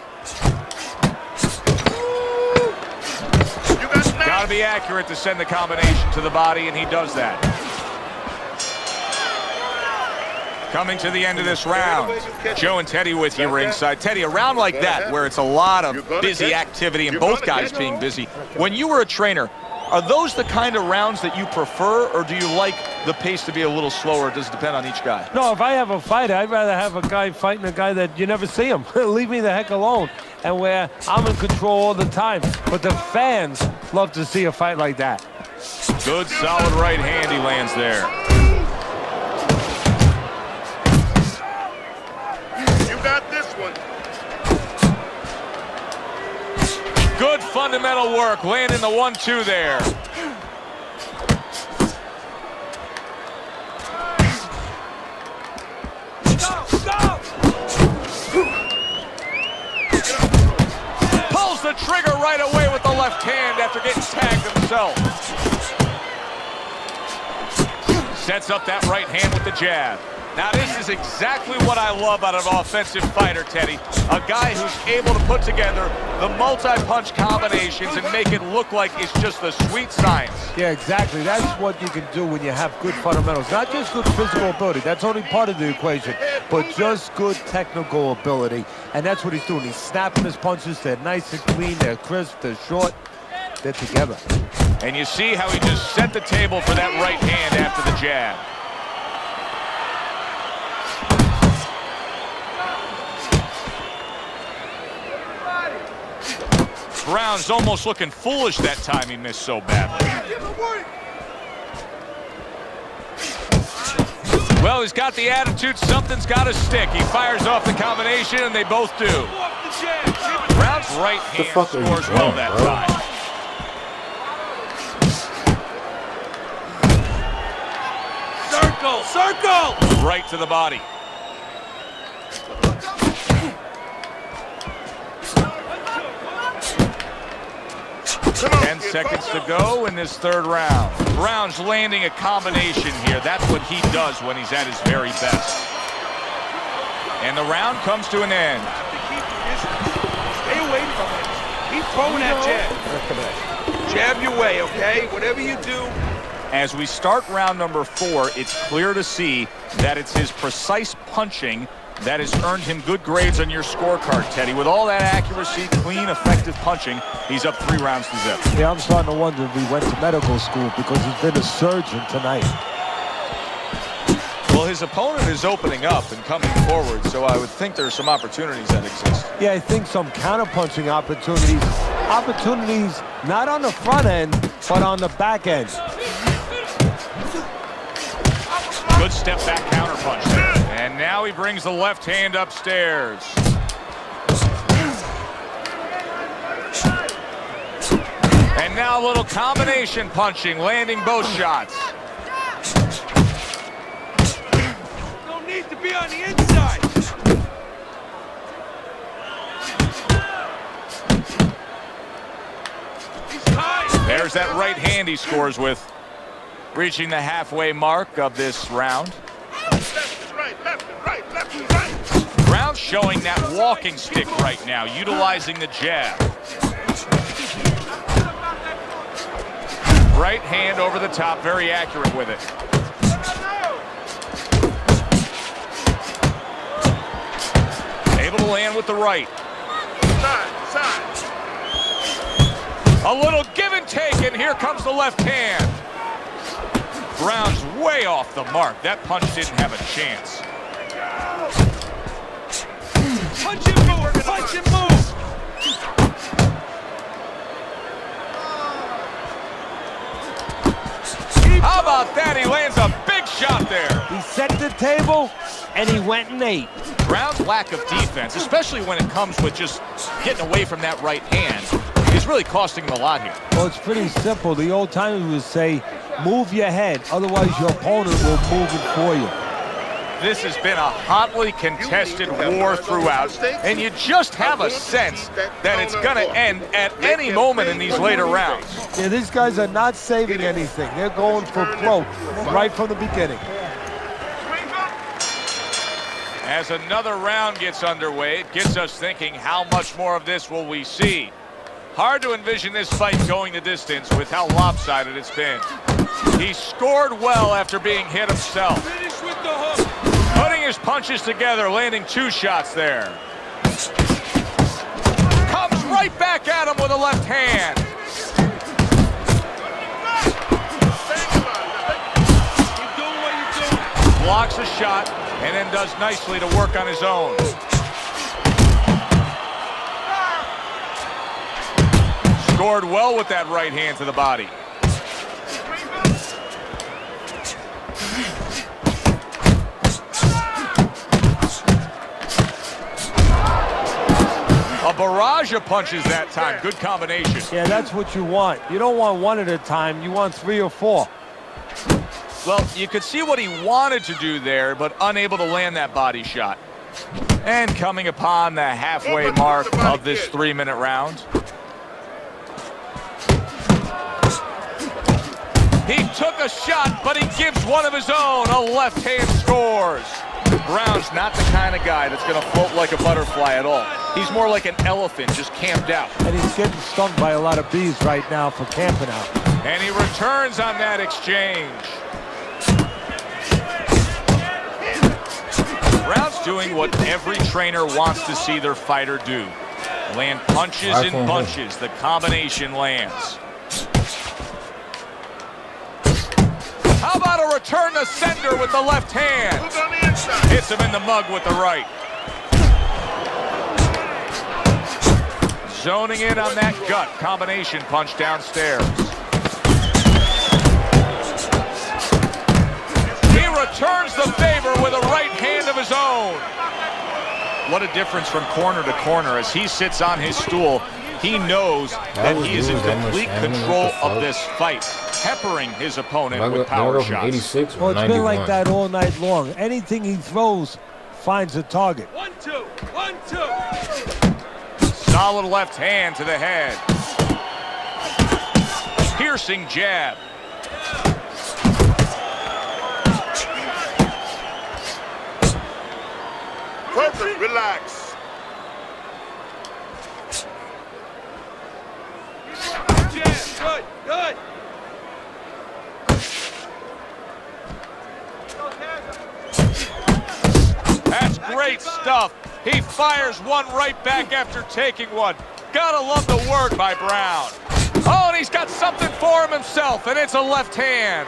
Got to be accurate to send the combination to the body, and he does that. Coming to the end of this round, Joe and Teddy with you ringside. Teddy, a round like that where it's a lot of busy activity and both guys being busy. When you were a trainer, are those the kind of rounds that you prefer, or do you like the pace to be a little slower? Does it depend on each guy? No, if I have a fight, I'd rather have a guy fighting a guy that you never see him. Leave me the heck alone. And where I'm in control all the time. But the fans love to see a fight like that. Good, solid right hand he lands there. Got this one. Good fundamental work, landing the 1-2 there. Pulls the trigger right away with the left hand after getting tagged himself. Sets up that right hand with the jab. Now this is exactly what I love out of an offensive fighter, Teddy. A guy who's able to put together the multi-punch combinations and make it look like it's just the sweet science. Yeah, exactly. That's what you can do when you have good fundamentals. Not just good physical ability. That's only part of the equation. But just good technical ability. And that's what he's doing. He's snapping his punches. They're nice and clean. They're crisp. They're short. They're together. And you see how he just set the table for that right hand after the jab. Brown's almost looking foolish that time he missed so badly. Well, he's got the attitude, something's got to stick. He fires off the combination, and they both do. Brown's right hand scores well that time. Circle, circle! Right to the body. 10 seconds to go in this third round. Brown's landing a combination here. That's what he does when he's at his very best. And the round comes to an end. Stay away from it. Keep throwing that jab. Jab your way, okay? Whatever you do. As we start round number 4, it's clear to see that it's his precise punching That has earned him good grades on your scorecard, Teddy. With all that accuracy, clean, effective punching, he's up 3 rounds to 0. Yeah, I'm starting to wonder if he went to medical school because he's been a surgeon tonight. Well, his opponent is opening up and coming forward, so I would think there are some opportunities that exist. Yeah, I think some counterpunching opportunities. Opportunities not on the front end, but on the back end. Good step back counterpunch there. And now he brings the left hand upstairs. And now a little combination punching, landing both shots. Don't need to be on the inside. He's tied. There's that right hand he scores with, reaching the halfway mark of this round. Brown's showing that walking stick right now, utilizing the jab. Right hand over the top, very accurate with it. Able to land with the right. A little give and take, and here comes the left hand. Brown's way off the mark. That punch didn't have a chance. Punch and move, punch and move. How about that? He lands a big shot there. He set the table, and he went and ate. Brown's lack of defense, especially when it comes with just getting away from that right hand, is really costing him a lot here. Well, it's pretty simple. The old timers would say, move your head, otherwise your opponent will move it for you. This has been a hotly contested war throughout, and you just have a sense that it's going to end at any moment in these later rounds. Yeah, these guys are not saving anything. They're going for broke right from the beginning. As another round gets underway, it gets us thinking, how much more of this will we see? Hard to envision this fight going the distance with how lopsided it's been. He scored well after being hit himself. Finish with the hook. Putting his punches together, landing 2 shots there. Comes right back at him with a left hand. Keep doing what you're doing. Blocks a shot and then does nicely to work on his own. Scored well with that right hand to the body. A barrage of punches that time. Good combination. Yeah, that's what you want. You don't want one at a time. You want 3 or 4. Well, you could see what he wanted to do there, but unable to land that body shot. And coming upon the halfway mark of this 3-minute round. He took a shot, but he gives one of his own. A left hand scores. Brown's not the kind of guy that's going to float like a butterfly at all. He's more like an elephant, just camped out. And he's getting stung by a lot of bees right now for camping out. And he returns on that exchange. Brown's doing what every trainer wants to see their fighter do. Land punches in bunches. The combination lands. How about a return to sender with the left hand? Hits him in the mug with the right. Zoning in on that gut combination punch downstairs. He returns the favor with a right hand of his own. What a difference from corner to corner. As he sits on his stool, he knows that he is in complete control of this fight, peppering his opponent with power shots. Well, it's been like that all night long. Anything he throws finds a target. 1, 2, 1, 2. Solid left hand to the head. Piercing jab. Perfect, relax. Good, good. That's Great stuff. He fires one right back after taking one. Gotta love the work by Brown. Oh, and he's got something for him himself, and it's a left hand.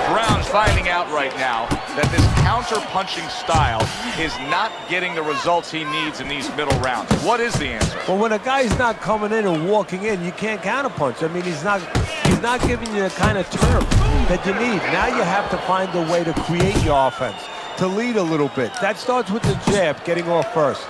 Brown's finding out right now that this counter-punching style is not getting the results he needs in these middle rounds. What is the answer? Well, when a guy's not coming in and walking in, you can't counterpunch. I mean, he's not giving you the kind of turn that you need. Now you have to find a way to create your offense, to lead a little bit. That starts with the jab, getting off first.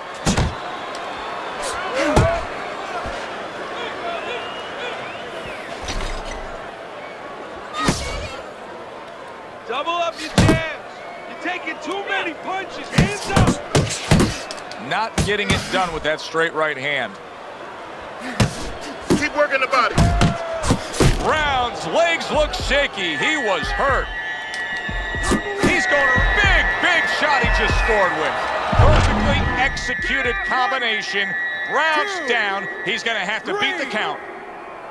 Double up your jabs. You're taking too many punches. Hands up. Not getting it done with that straight right hand. Keep working the body. Brown's legs look shaky. He was hurt. He's going to a big, big shot he just scored with. Perfectly executed combination. Brown's down. He's going to have to beat the count.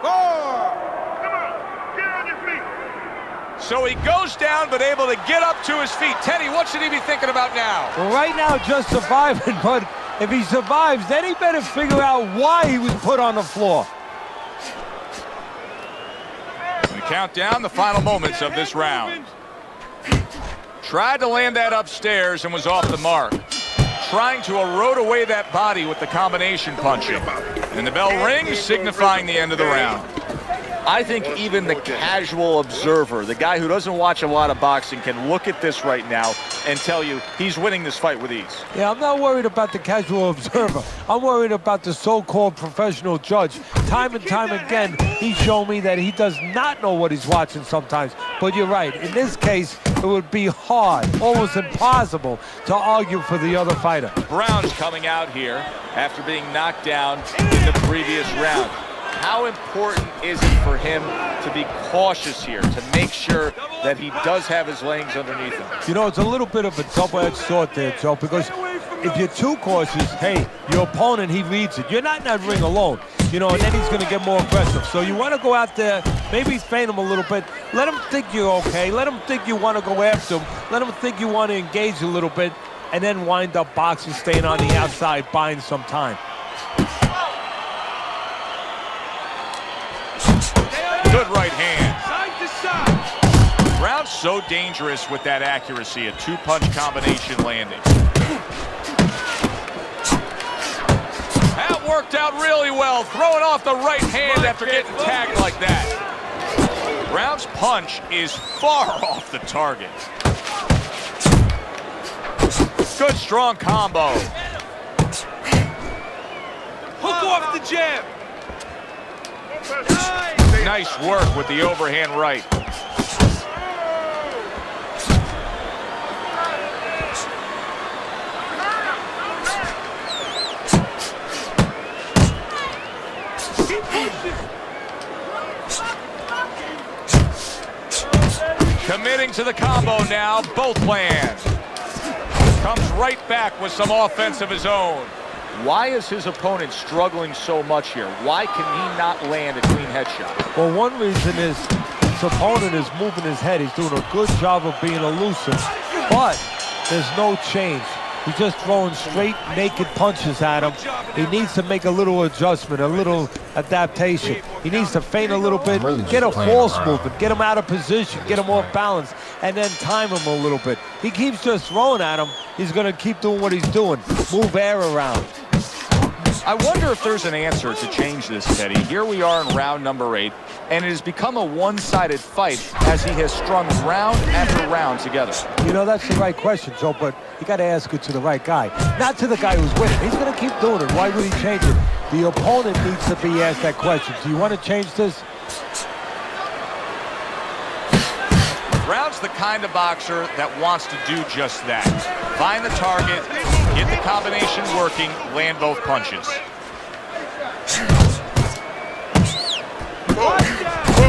4. Come on, get on your feet. So he goes down, but able to get up to his feet. Teddy, what should he be thinking about now? Well, right now, just surviving, but if he survives, then he better figure out why he was put on the floor. We count down the final moments of this round. Tried to land that upstairs and was off the mark. Trying to erode away that body with the combination punching. And the bell rings, signifying the end of the round. I think even the casual observer, the guy who doesn't watch a lot of boxing, can look at this right now and tell you he's winning this fight with ease. Yeah, I'm not worried about the casual observer. I'm worried about the so-called professional judge. Time and time again, he's shown me that he does not know what he's watching sometimes. But you're right. In this case, it would be hard, almost impossible, to argue for the other fighter. Brown's coming out here after being knocked down in the previous round. How important is it for him to be cautious here, to make sure that he does have his legs underneath him? You know, it's a little bit of a double-edged sword there, Joe, because if you're too cautious, hey, your opponent, he reads it. You're not in that ring alone, you know, and then he's going to get more aggressive. So you want to go out there, maybe feint him a little bit. Let him think you're okay. Let him think you want to go after him. Let him think you want to engage a little bit, and then wind up boxing, staying on the outside, buying some time. Good right hand. Side to side. Brown's so dangerous with that accuracy, a two-punch combination landing. That worked out really well, throwing off the right hand after getting tagged like that. Brown's punch is far off the target. Good strong combo. Hook off the jab. Nice work with the overhand right. Committing to the combo now, both land. Comes right back with some offense of his own. Why is his opponent struggling so much here? Why can he not land a clean headshot? Well, one reason is his opponent is moving his head. He's doing a good job of being elusive, but there's no change. He's just throwing straight, naked punches at him. He needs to make a little adjustment, a little adaptation. He needs to feint a little bit, get a false movement, get him out of position, get him off balance, and then time him a little bit. He keeps just throwing at him. He's going to keep doing what he's doing, move air around. I wonder if there's an answer to change this, Teddy. Here we are in round number 8, and it has become a one-sided fight as he has strung round after round together. You know, that's the right question, Joe, but you got to ask it to the right guy, not to the guy who's winning. He's going to keep doing it. Why would he change it? The opponent needs to be asked that question. Do you want to change this? Brown's the kind of boxer that wants to do just that. Find the target, get the combination working, land both punches.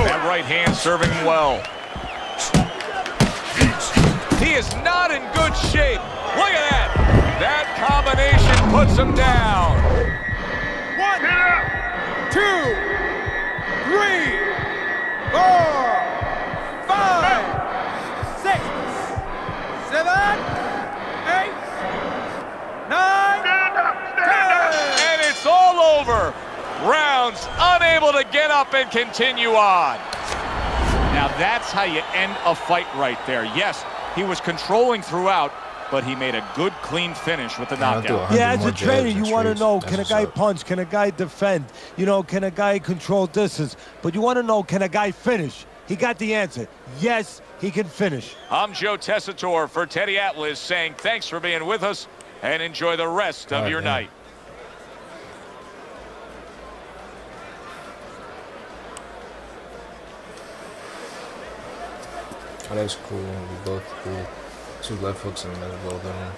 That right hand serving him well. He is not in good shape. Look at that. That combination puts him down. 1, 2, 3, 4, 5, 6, 7, to get up and continue on. Now that's how you end a fight right there. Yes, he was controlling throughout, but he made a good, clean finish with the knockout. Yeah, as a trainer, you want to know, can a guy punch? Can a guy defend? You know, can a guy control distance? But you want to know, can a guy finish? He got the answer. Yes, he can finish. I'm Joe Tessitore for Teddy Atlas saying thanks for being with us and enjoy the rest of your night. Oh, that's cool. We both cool. 2 left hooks and that's well done.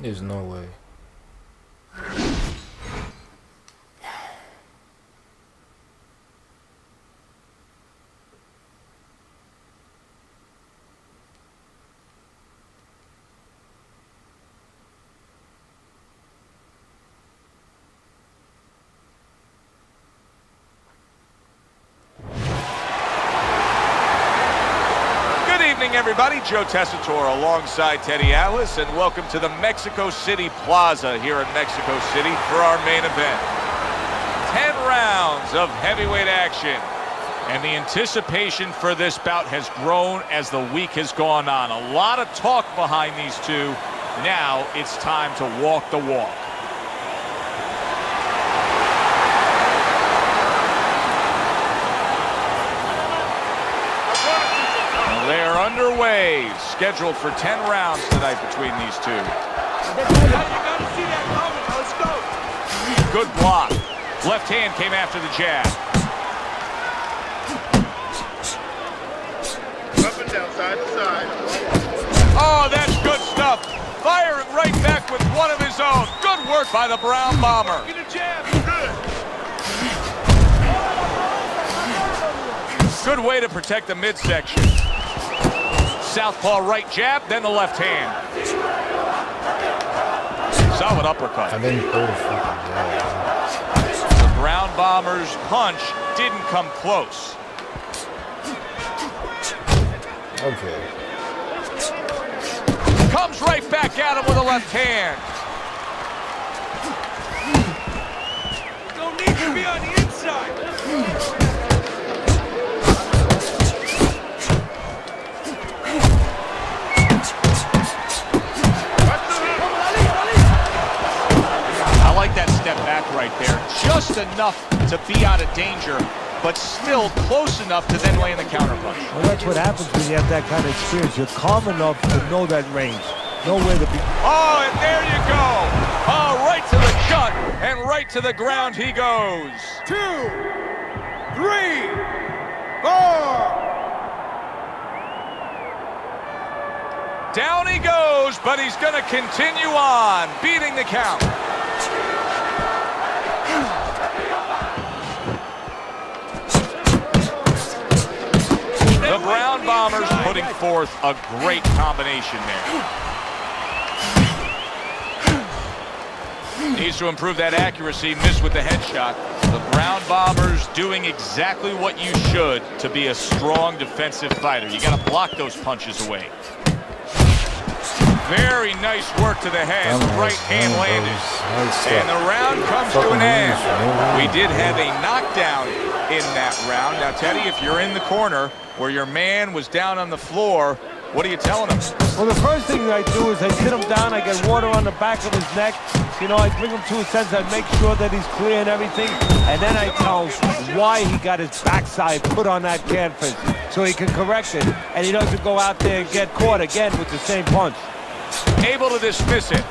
There's no way. Everybody, Joe Tessitore alongside Teddy Atlas, and welcome to the Mexico City Plaza here in Mexico City for our main event. 10 rounds of heavyweight action, and the anticipation for this bout has grown as the week has gone on. A lot of talk behind these two. Now it's time to walk the walk. They're underway, scheduled for 10 rounds tonight between these two. You gotta see that coming. Let's go. Good block. Left hand came after the jab. Up and down, side to side. Oh, that's good stuff. Firing right back with one of his own. Good work by the Brown Bomber. Get a jab. Good way to protect the midsection. Southpaw right jab, then the left hand. Solid uppercut. I didn't throw the fucking jab. The Brown Bomber's punch didn't come close. Okay. Comes right back at him with a left hand. Don't need to be on the inside. I like that step back right there. Just enough to be out of danger, but still close enough to then land the counterpunch. Well, that's what happens when you have that kind of experience. You're calm enough to know that range. Know where to be. Oh, and there you go. A right to the gut, and right to the ground he goes. 2, 3, 4. Down he goes, but he's going to continue on, beating the count. The Brown Bombers putting forth a great combination there. Needs to improve that accuracy, missed with the headshot. The Brown Bombers doing exactly what you should to be a strong defensive fighter. You got to block those punches away. Very nice work to the head. Right hand landed. And the round comes to an end. We did have a knockdown in that round. Now, Teddy, if you're in the corner where your man was down on the floor, what are you telling him? Well, the first thing I do is I sit him down, I get water on the back of his neck. You know, I bring him to a sense, I make sure that he's clear and everything. And then I tell him why he got his backside put on that canvas so he can correct it. And he doesn't go out there and get caught again with the same punch. Able to dismiss it.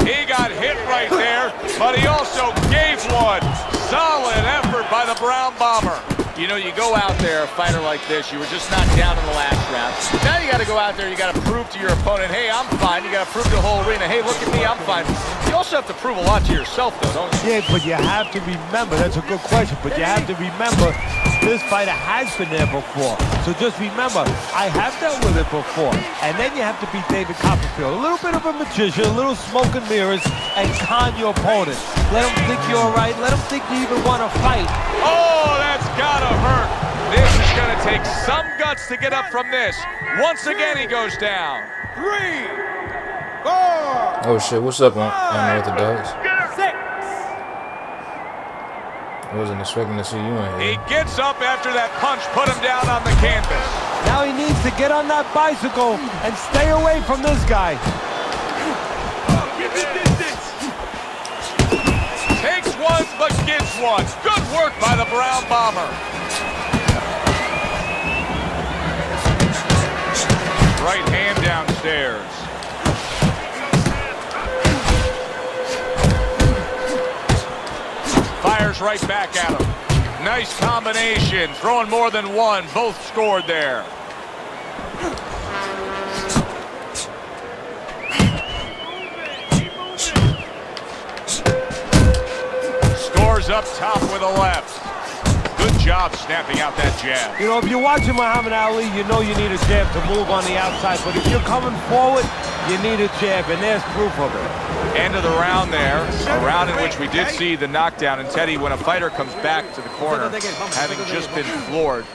He got hit right there, but he also gave one. Solid effort by the Brown Bomber. You know, you go out there, a fighter like this, you were just knocked down in the last round. Now you got to go out there, you got to prove to your opponent, hey, I'm fine. You got to prove to the whole arena, hey, look at me, I'm fine. You also have to prove a lot to yourself, though, don't you? Yeah, but you have to remember, that's a good question, but you have to remember this fighter has been there before. So just remember, I have dealt with it before. And then you have to be David Copperfield. A little bit of a magician, a little smoke and mirrors, and con your opponent. Let him think you're all right. Let him think you even want to fight. Oh, that's gotta hurt. This is gonna take some guts to get up from this. Once again, he goes down. 3, 4. Oh shit, what's up, Unorthodox? 6. I wasn't expecting to see you in He here. gets up after that punch, put him down on the canvas. Now he needs to get on that bicycle and stay away from this guy. Takes one, but gives one. Good work by the Brown Bomber. Right hand downstairs. Fires right back at him. Nice combination. Throwing more than one. Both scored there. Scores up top with a left. Good job snapping out that jab. You know, if you're watching Muhammad Ali, you know you need a jab to move on the outside. But if you're coming forward, you need a jab, and there's proof of it. End of the round there, a round in which we did see the knockdown. And Teddy, when a fighter comes back to the corner, having just been floored,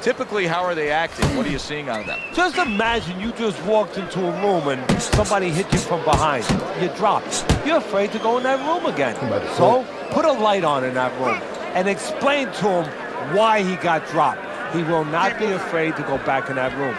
typically how are they acting? What are you seeing out of them? Just imagine you just walked into a room and somebody hit you from behind. You dropped. You're afraid to go in that room again. So put a light on in that room and explain to him why he got dropped. He will not be afraid to go back in that room.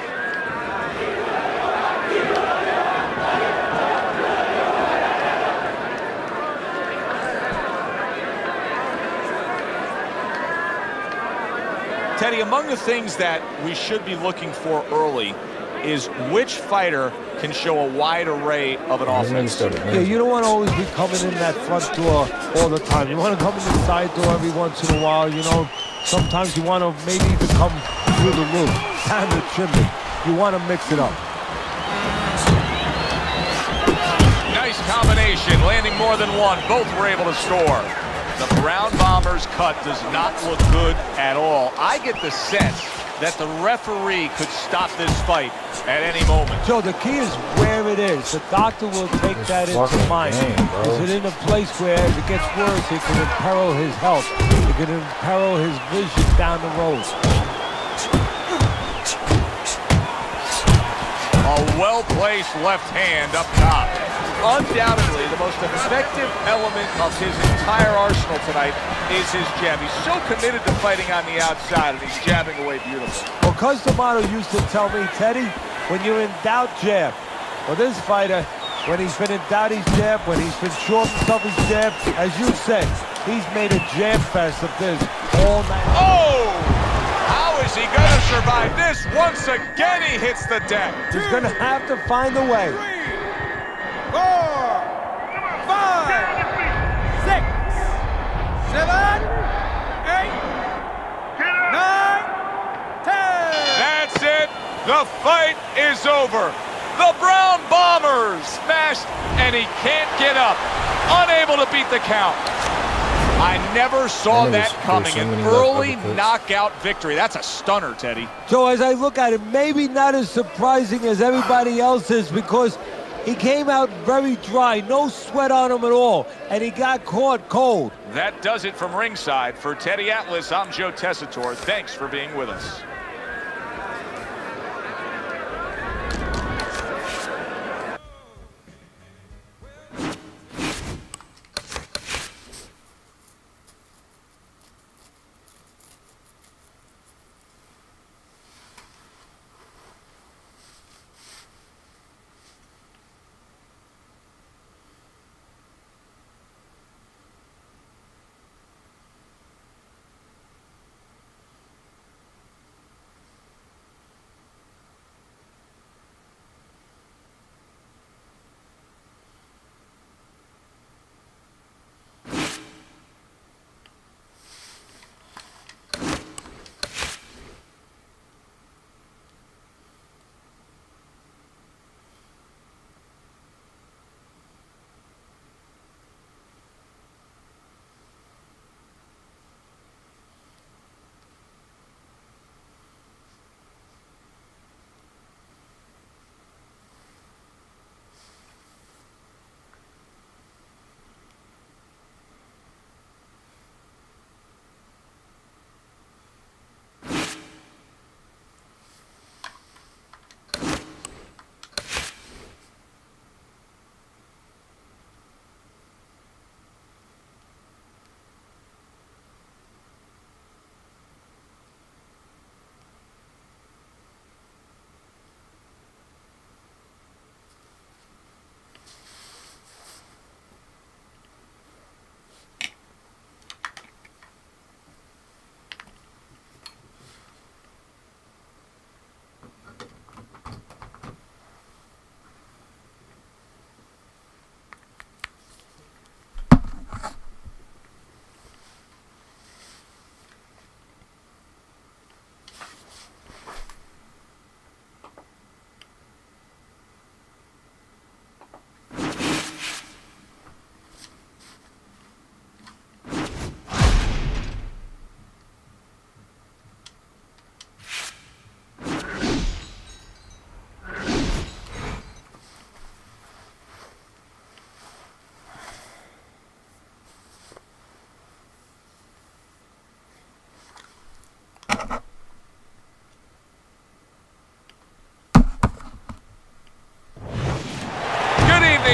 Teddy, among the things that we should be looking for early is which fighter can show a wide array of an offense. Yeah, you don't want to always be coming in that front door all the time. You want to come in the side door every once in a while. You know, sometimes you want to maybe even come through the roof, down the chimney. You want to mix it up. Nice combination, landing more than one. Both were able to score. The Brown Bombers cut does not look good at all. I get the sense that the referee could stop this fight at any moment. So the key is where it is. The doctor will take that into mind. Is it in a place where if it gets worse, it can imperil his health. It can imperil his vision down the road. A well-placed left hand up top. Undoubtedly, the most effective element of his entire arsenal tonight is his jab. He's so committed to fighting on the outside, and he's jabbing away beautifully. Well, Cus D'Amato used to tell me, Teddy, when you're in doubt, jab. Well, this fighter, when he's been in doubt, he's jab. When he's been sure of himself, he's jab. As you said, he's made a jab fest of this all night. Oh! How is he going to survive this? Once again, he hits the deck. He's going to have to find a way. 4, 7, 8, 9, 10. That's it. The fight is over. The Brown Bombers smashed, and he can't get up. Unable to beat the count. I never saw that coming. An early knockout victory. That's a stunner, Teddy. So as I look at it, maybe not as surprising as everybody else is, because he came out very dry, no sweat on him at all, and he got caught cold. That does it from ringside. For Teddy Atlas, I'm Joe Tessitore. Thanks for being with us.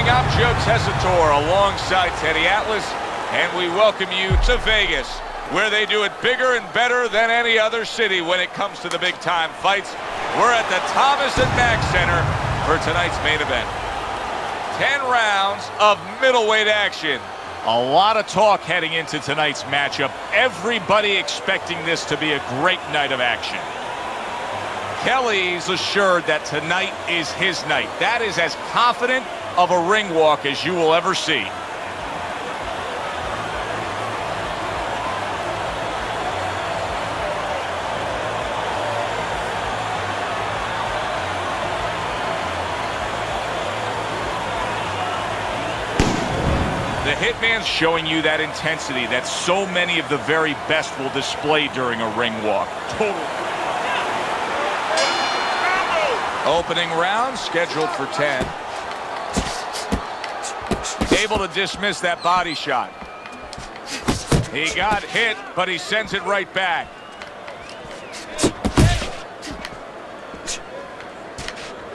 I'm Joe Tessitore alongside Teddy Atlas, and we welcome you to Vegas, where they do it bigger and better than any other city when it comes to the big-time fights. We're at the Thomas & Mack Center for tonight's main event. 10 rounds of middleweight action. A lot of talk heading into tonight's matchup. Everybody expecting this to be a great night of action. Kelly's assured that tonight is his night. That is as confident of a ring walk as you will ever see. The Hitman's showing you that intensity that so many of the very best will display during a ring walk. Total. Opening round scheduled for 10. Able to dismiss that body shot. He got hit, but he sends it right back.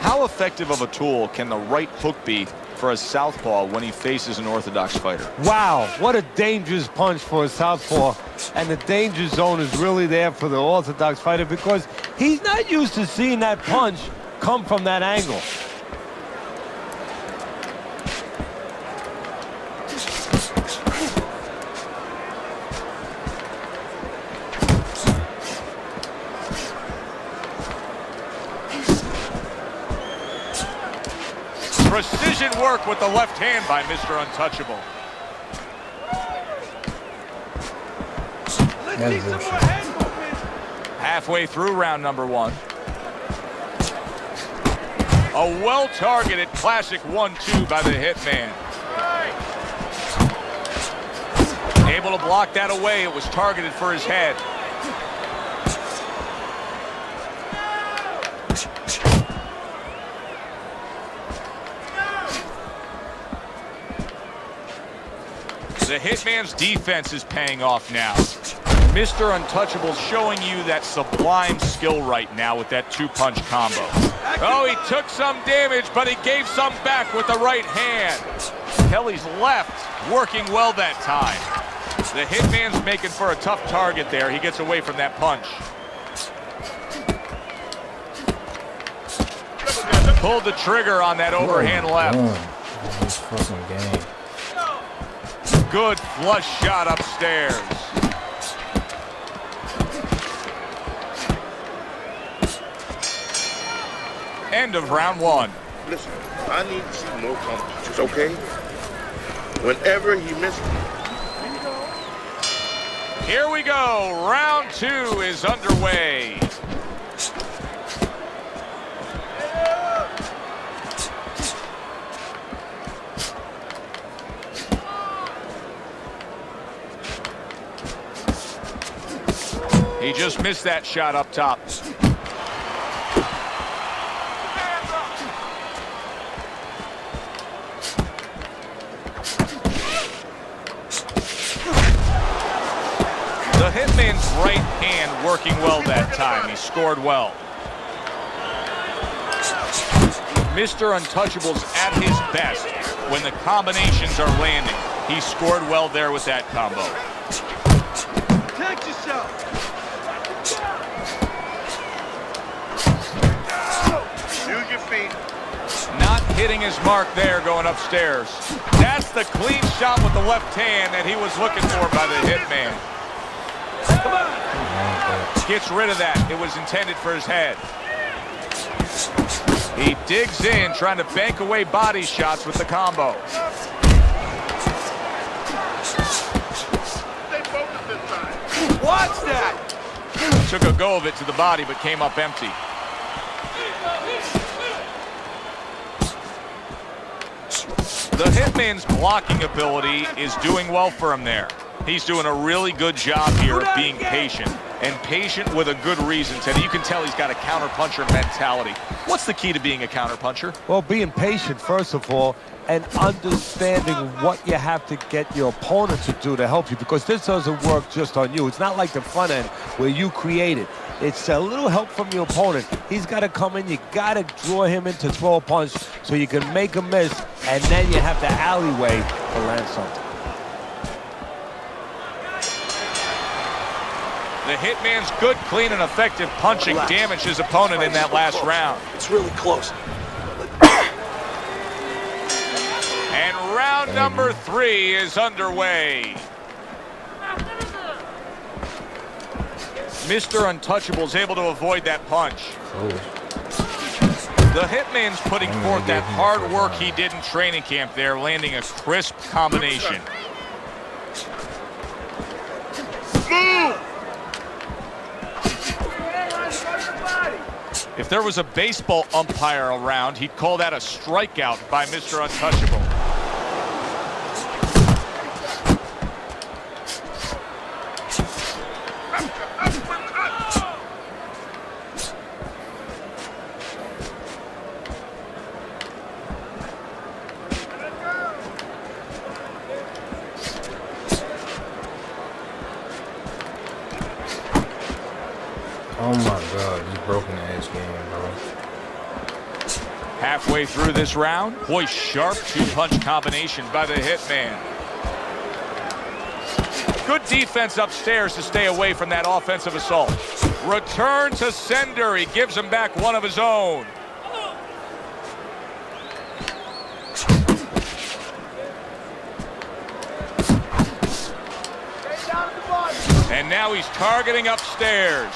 How effective of a tool can the right hook be for a southpaw when he faces an orthodox fighter? Wow, what a dangerous punch for a southpaw. And the danger zone is really there for the orthodox fighter because he's not used to seeing that punch come from that angle. Precision work with the left hand by Mr. Untouchable. That's bullshit. Halfway through round number 1. A well-targeted classic 1-2 by the Hitman. Able to block that away. It was targeted for his head. The Hitman's defense is paying off now. Mr. Untouchable showing you that sublime skill right now with that 2-punch combo. Oh, he took some damage, but he gave some back with the right hand. Kelly's left working well that time. The Hitman's making for a tough target there. He gets away from that punch. Pulled the trigger on that overhand left. This fucking game. Good flush shot upstairs. End of round 1. Listen, I need to see more punches, okay? Whenever he misses. Here we go. Round 2 is underway. He just missed that shot up top. The Hitman's right hand working well that time. He scored well. Mr. Untouchable's at his best when the combinations are landing. He scored well there with that combo. Protect yourself. Use your feet. Not hitting his mark there going upstairs. That's the clean shot with the left hand that he was looking for by the Hitman. Come on. Gets rid of that. It was intended for his head. He digs in, trying to bank away body shots with the combo. Watch that. Took a go of it to the body, but came up empty. The Hitman's blocking ability is doing well for him there. He's doing a really good job here of being patient, and patient with a good reason, Teddy. You can tell he's got a counterpuncher mentality. What's the key to being a counterpuncher? Well, being patient, first of all, and understanding what you have to get your opponent to do to help you, because this doesn't work just on you. It's not like the front end where you create it. It's a little help from your opponent. He's got to come in. You got to draw him in to throw a punch so you can make a miss, and then you have the alleyway to land something. The Hitman's good, clean, and effective punching damaged his opponent in that last round. It's really close. And round number 3 is underway. Mr. Untouchable's able to avoid that punch. The Hitman's putting forth that hard work he did in training camp there, landing a crisp combination. If there was a baseball umpire around, he'd call that a strikeout by Mr. Untouchable. Oh my God, he's broken ass game, bro. Halfway through this round, boy, sharp 2-punch combination by the Hitman. Good defense upstairs to stay away from that offensive assault. Return to sender. He gives him back one of his own. And now he's targeting upstairs.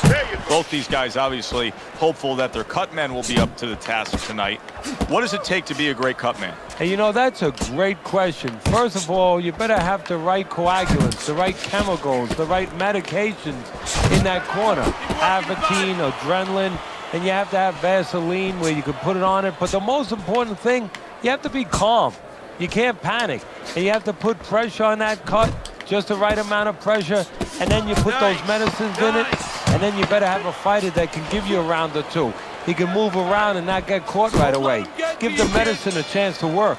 There you Both these guys obviously hopeful that their cut men will be up to the task tonight. What does it take to be a great cut man? Hey, you know, that's a great question. First of all, you better have the right coagulants, the right chemicals, the right medications in that corner. Avatine, adrenaline, and you have to have Vaseline where you can put it on it. But the most important thing, you have to be calm. You can't panic. And you have to put pressure on that cut, just the right amount of pressure, and then you put those medicines in it, and then you better have a fighter that can give you a round or two. He can move around and not get caught right away. Give the medicine a chance to work.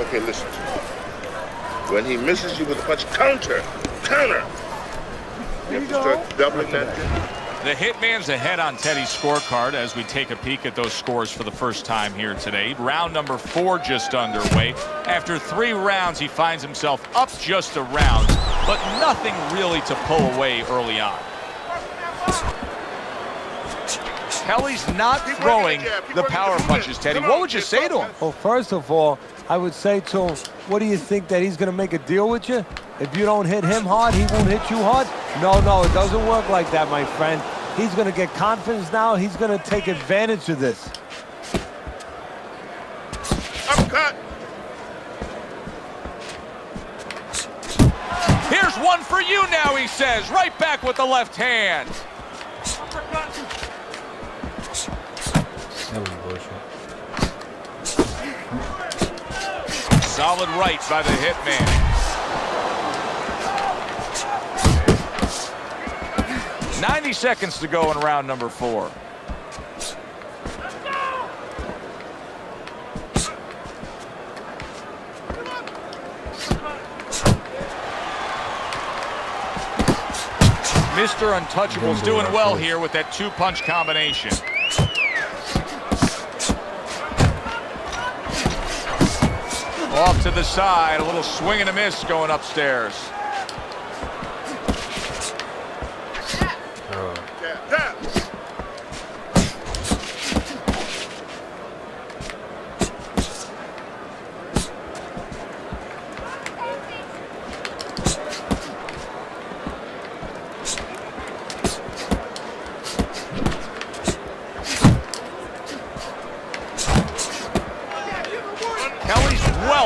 Okay, listen. When he misses you with a punch, counter. You have to start doubling that. The Hitman's ahead on Teddy's scorecard as we take a peek at those scores for the first time here today. Round number 4 just underway. After 3 rounds, he finds himself up just a round, but nothing really to pull away early on. Kelly's not throwing the power punches, Teddy. What would you say to him? Well, first of all, I would say to him, what do you think, that he's going to make a deal with you? If you don't hit him hard, he won't hit you hard? No, it doesn't work like that, my friend. He's going to get confidence now. He's going to take advantage of this. Uppercut. Here's one for you now, he says. Right back with the left hand. Solid right by the Hitman. 90 seconds to go in round number 4. Mr. Untouchable's doing well here with that 2-punch combination. Off to the side, a little swing and a miss going upstairs.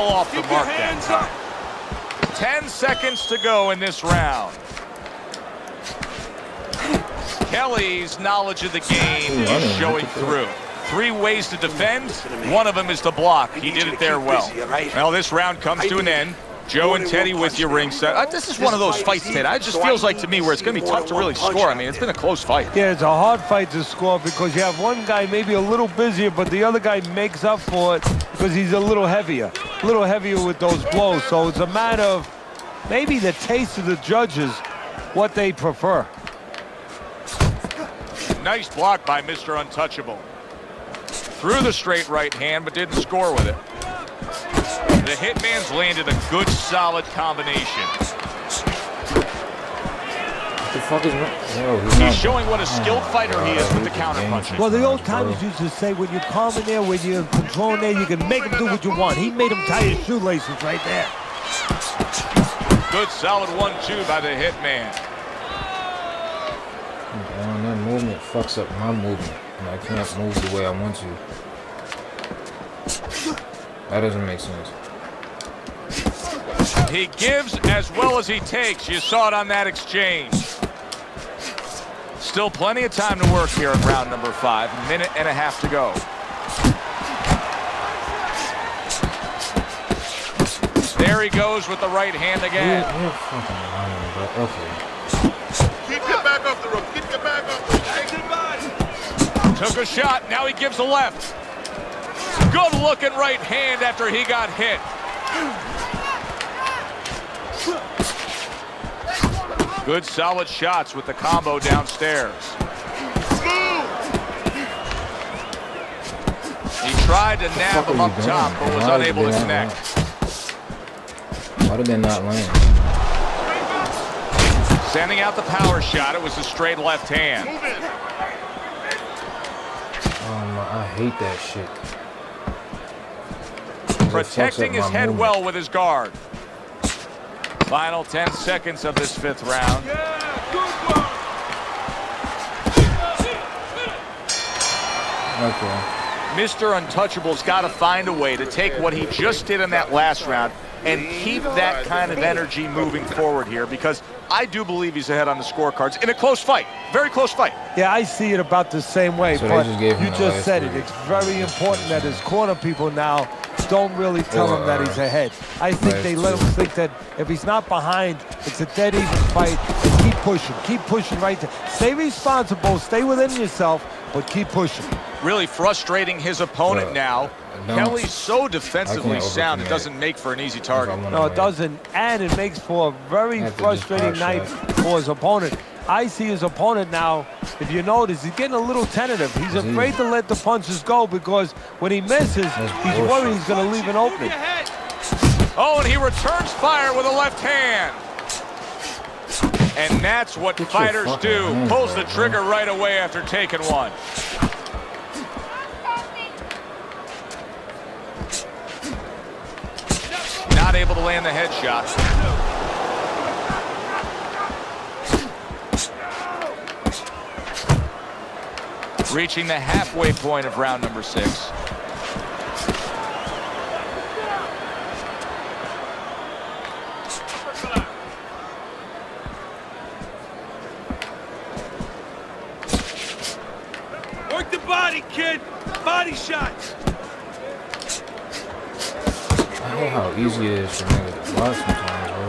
Off the mark that time. 10 seconds to go in this round. Kelly's knowledge of the game is showing through. 3 ways to defend. One of them is to block. He did it there well. Well, this round comes to an end. Joe and Teddy with you ringside. This is one of those fights, Ted. It just feels like to me where it's going to be tough to really score. I mean, it's been a close fight. Yeah, it's a hard fight to score because you have one guy maybe a little busier, but the other guy makes up for it because he's a little heavier with those blows. So it's a matter of maybe the taste of the judges, what they prefer. Nice block by Mr. Untouchable. Threw the straight right hand, but didn't score with it. The Hitman's landed a good, solid combination. What the fuck is wrong? He's showing what a skilled fighter he is with the counter punches. Well, the old timers used to say when you're calm in there, when you're in control in there, you can make him do what you want. He made him tie his shoelaces right there. Good, solid 1-2 by the Hitman. That movement fucks up my movement, and I can't move the way I want to. That doesn't make sense. He gives as well as he takes. You saw it on that exchange. Still plenty of time to work here in round number 5. 1.5 minutes to go. There he goes with the right hand again. You're fucking lying, bro. Okay. Keep your back off the rope. Keep your back off the rope. Took a shot. Now he gives a left. Good looking right hand after he got hit. Good solid shots with the combo downstairs. He tried to nab him up top, but was unable to connect. Why did they not land? Sending out the power shot. It was a straight left hand. I hate that shit. Protecting his head well with his guard. Final 10 seconds of this 5th round. Okay. Mr. Untouchable's got to find a way to take what he just did in that last round and keep that kind of energy moving forward here, because I do believe he's ahead on the scorecards in a close fight. Very close fight. Yeah, I see it about the same way, So but you just said it. It's very important that his corner people now don't really tell him that he's ahead. I think they let him think that if he's not behind, it's a dead even fight. And keep pushing right there. Stay responsible, stay within yourself, but keep pushing. Really frustrating his opponent now. Kelly's so defensively sound, it doesn't make for an easy target. No, it doesn't, and it makes for a very frustrating night for his opponent. I see his opponent now, if you notice, he's getting a little tentative. He's afraid to let the punches go because when he misses, he's worried he's going to leave an opening. Oh, and he returns fire with a left hand. And that's what fighters do. Pulls the trigger right away after taking one. Not able to land the headshot. Reaching the halfway point of round number 6. Work the body, kid. Body shots. I hate how easy it is for niggas to block sometimes, bro.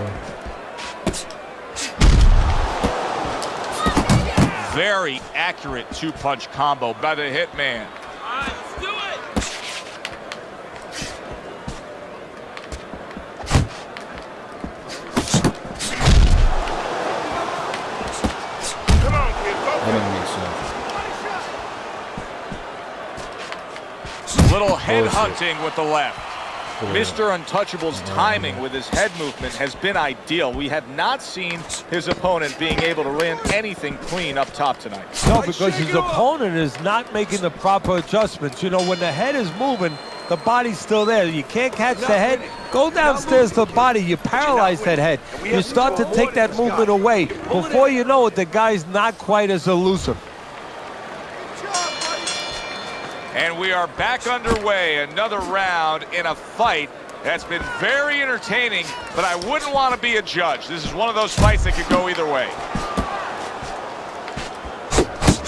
Very accurate two-punch combo by the Hitman. All right, let's do it. Come on, kid. That didn't make sense. Little head hunting with the left. Mr. Untouchable's timing with his head movement has been ideal. We have not seen his opponent being able to land anything clean up top tonight. No, because his opponent is not making the proper adjustments. You know, when the head is moving, the body's still there. You can't catch the head. Go downstairs to the body. You paralyze that head. You start to take that movement away. Before you know it, the guy's not quite as elusive. And we are back underway. Another round in a fight that's been very entertaining, but I wouldn't want to be a judge. This is one of those fights that could go either way.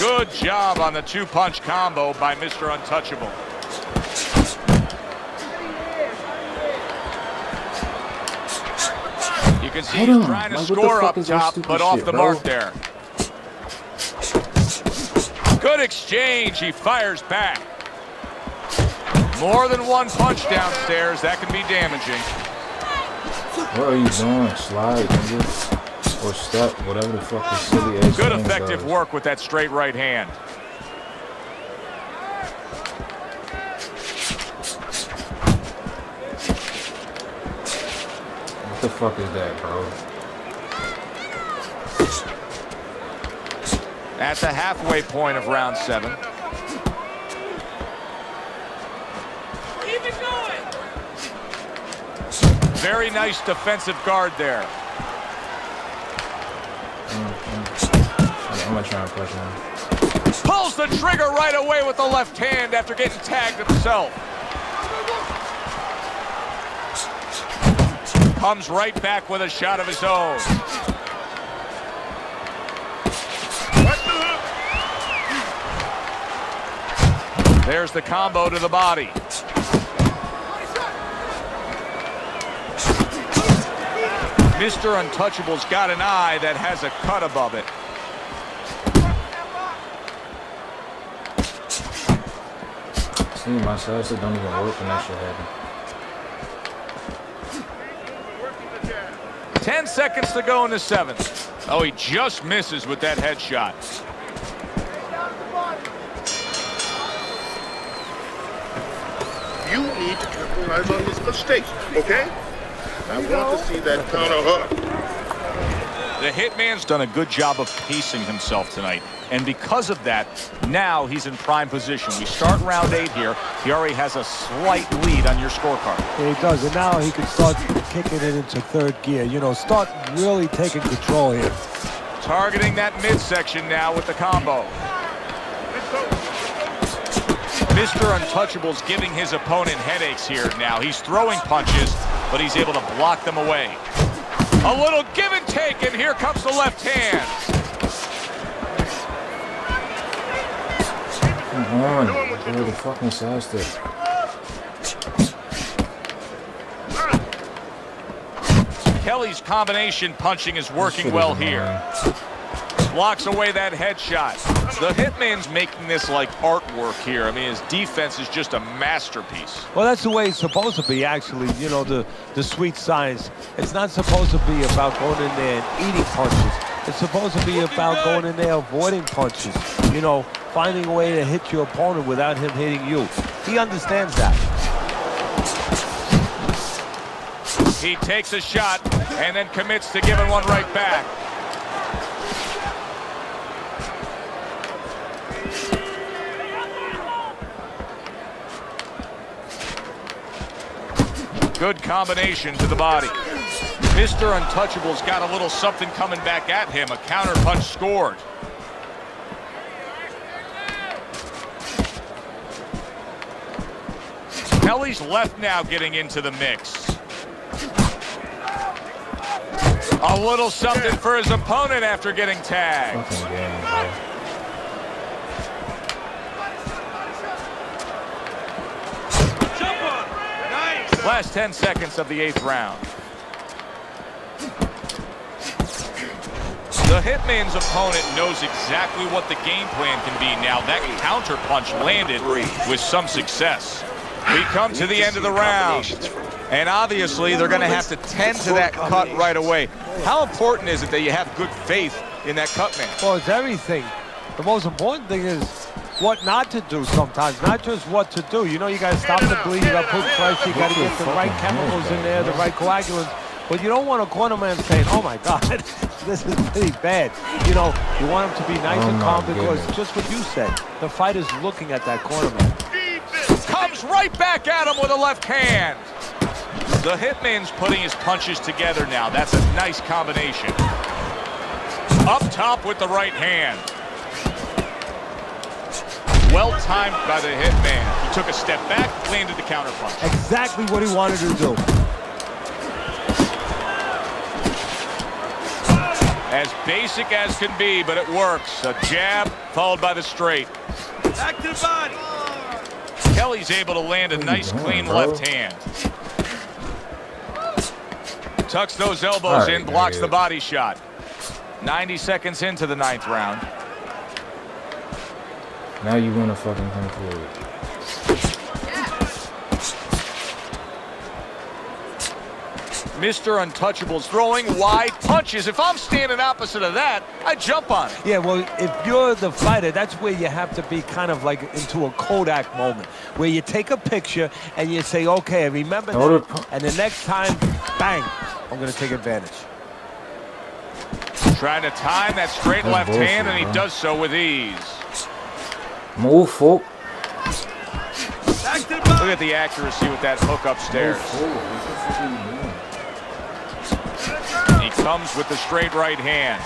Good job on the two-punch combo by Mr. Untouchable. You can see he's trying to score up top, but off the mark there. Good exchange. He fires back. More than one punch downstairs. That can be damaging. What are you doing? Slide, nigga. Or step, whatever the fuck this silly ass. Good effective work with that straight right hand. What the fuck is that, bro? At the halfway point of round 7. Keep it going. Very nice defensive guard there. I'm gonna try and pressure him. Pulls the trigger right away with the left hand after getting tagged himself. Comes right back with a shot of his own. There's the combo to the body. Mr. Untouchable's got an eye that has a cut above it. See, my sides don't even work when that shit happens. 10 seconds to go in the 7th. Oh, he just misses with that headshot. You need to capitalize on his mistakes, okay? I want to see that counter hook. The Hitman's done a good job of pacing himself tonight. And because of that, now he's in prime position. We start round 8 here. He already has a slight lead on your scorecard. Yeah, he does, and now he can start kicking it into third gear. You know, start really taking control here. Targeting that midsection now with the combo. Mr. Untouchable's giving his opponent headaches here now. He's throwing punches, but he's able to block them away. A little give and take, and here comes the left hand. Come on, go the fucking side step. Kelly's combination punching is working well here. Blocks away that headshot. The Hitman's making this like artwork here. I mean, his defense is just a masterpiece. Well, that's the way it's supposed to be, actually. You know, the sweet science. It's not supposed to be about going in there and eating punches. It's supposed to be about going in there avoiding punches. You know, finding a way to hit your opponent without him hitting you. He understands that. He takes a shot and then commits to giving one right back. Good combination to the body. Mr. Untouchable's got a little something coming back at him. A counter punch scored. Kelly's left now getting into the mix. A little something for his opponent after getting tagged. Fucking game, bro. Last 10 seconds of the 8th round. The Hitman's opponent knows exactly what the game plan can be now. That counter punch landed with some success. We come to the end of the round. And obviously, they're going to have to tend to that cut right away. How important is it that you have good faith in that cut man? Well, it's everything. The most important thing is what not to do sometimes, not just what to do. You know, you got to stop the bleed, you got to put pressure, you got to get the right chemicals in there, the right coagulants. But you don't want a corner man saying, oh my God, this is pretty bad. You know, you want him to be nice and calm because just what you said, the fighter's looking at that corner man. Comes right back at him with a left hand. The Hitman's putting his punches together now. That's a nice combination. Up top with the right hand. Well timed by the Hitman. He took a step back, landed the counter punch. Exactly what he wanted to do. As basic as can be, but it works. A jab followed by the straight. Back to the body. Kelly's able to land a nice, clean left hand. Tucks those elbows in, blocks the body shot. 90 seconds into the 9th round. Now you want to fucking come forward. Mr. Untouchable's throwing wide punches. If I'm standing opposite of that, I jump on it. Yeah, well, if you're the fighter, that's where you have to be kind of like into a Kodak moment, where you take a picture and you say, okay, I remember that, and the next time, bang, I'm going to take advantage. Trying to time that straight left hand, and he does so with ease. Move forward. Look at the accuracy with that hook upstairs. He comes with the straight right hand.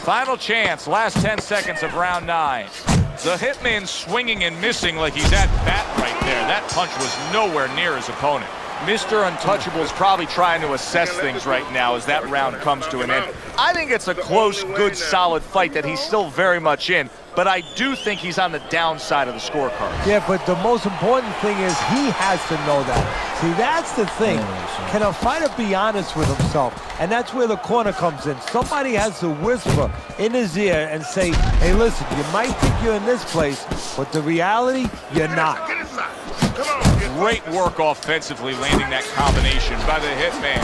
Final chance, last 10 seconds of round 9. The Hitman swinging and missing like he's at bat right there. That punch was nowhere near his opponent. Mr. Untouchable is probably trying to assess things right now as that round comes to an end. I think it's a close, good, solid fight that he's still very much in, but I do think he's on the downside of the scorecard. Yeah, but the most important thing is he has to know that. See, that's the thing. Can a fighter be honest with himself? And that's where the corner comes in. Somebody has to whisper in his ear and say, hey, listen, you might think you're in this place, but the reality, you're not. Great work offensively, landing that combination by the Hitman.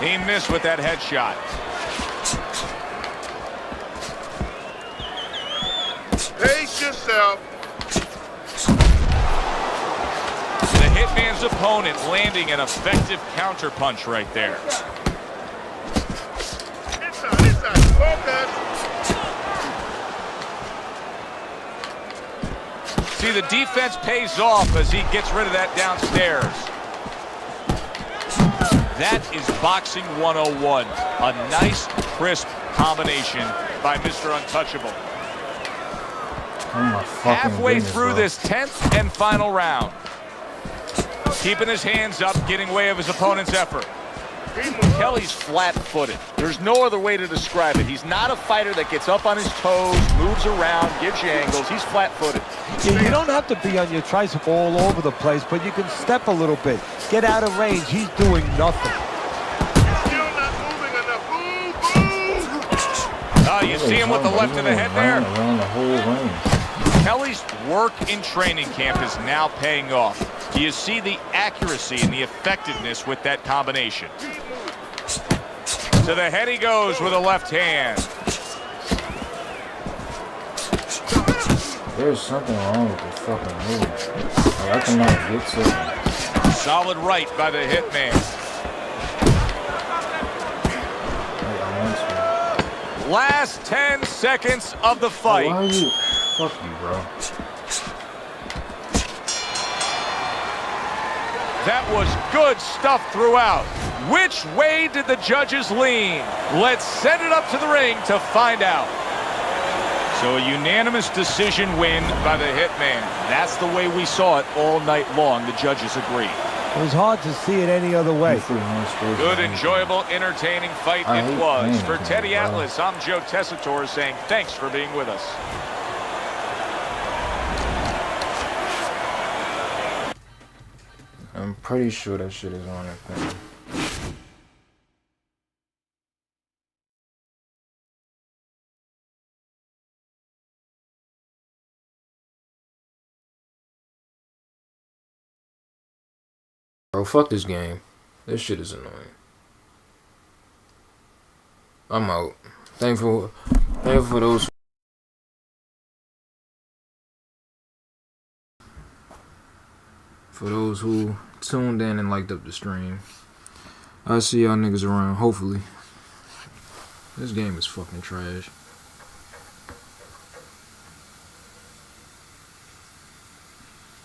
He missed with that headshot. Pace yourself. The Hitman's opponent landing an effective counter punch right there. Inside, focus. See, the defense pays off as he gets rid of that downstairs. That is boxing 101. A nice, crisp combination by Mr. Untouchable. Oh my fucking Halfway goodness, through bro. this 10th and final round. Keeping his hands up, getting way of his opponent's effort. Kelly's flat-footed. There's no other way to describe it. He's not a fighter that gets up on his toes, moves around, gives you angles. He's flat-footed. Yeah, you don't have to be on your tricep all over the place, but you can step a little bit. Get out of range. He's doing nothing. Still not moving enough. Move. You see him with the left of the head there? Around the whole ring. Kelly's work in training camp is now paying off. Do you see the accuracy and the effectiveness with that combination? To the head he goes with a left hand. There's something wrong with the fucking move. Like, I cannot get to it. Solid right by the hitman. Like, I want to. Last 10 seconds of the fight. Why are you? Fuck you, bro. That was good stuff throughout. Which way did the judges lean? Let's send it up to the ring to find out. So a unanimous decision win by the hitman. That's the way we saw it all night long. The judges agree. It was hard to see it any other way. Good, enjoyable, entertaining fight it was. For Teddy Atlas, I'm Joe Tessitore saying thanks for being with us. I'm pretty sure that shit is on that thing. Bro, fuck this game. This shit is annoying. I'm out. Thankful for those. For those who tuned in and liked up the stream. I'll see y'all niggas around, hopefully. This game is fucking trash.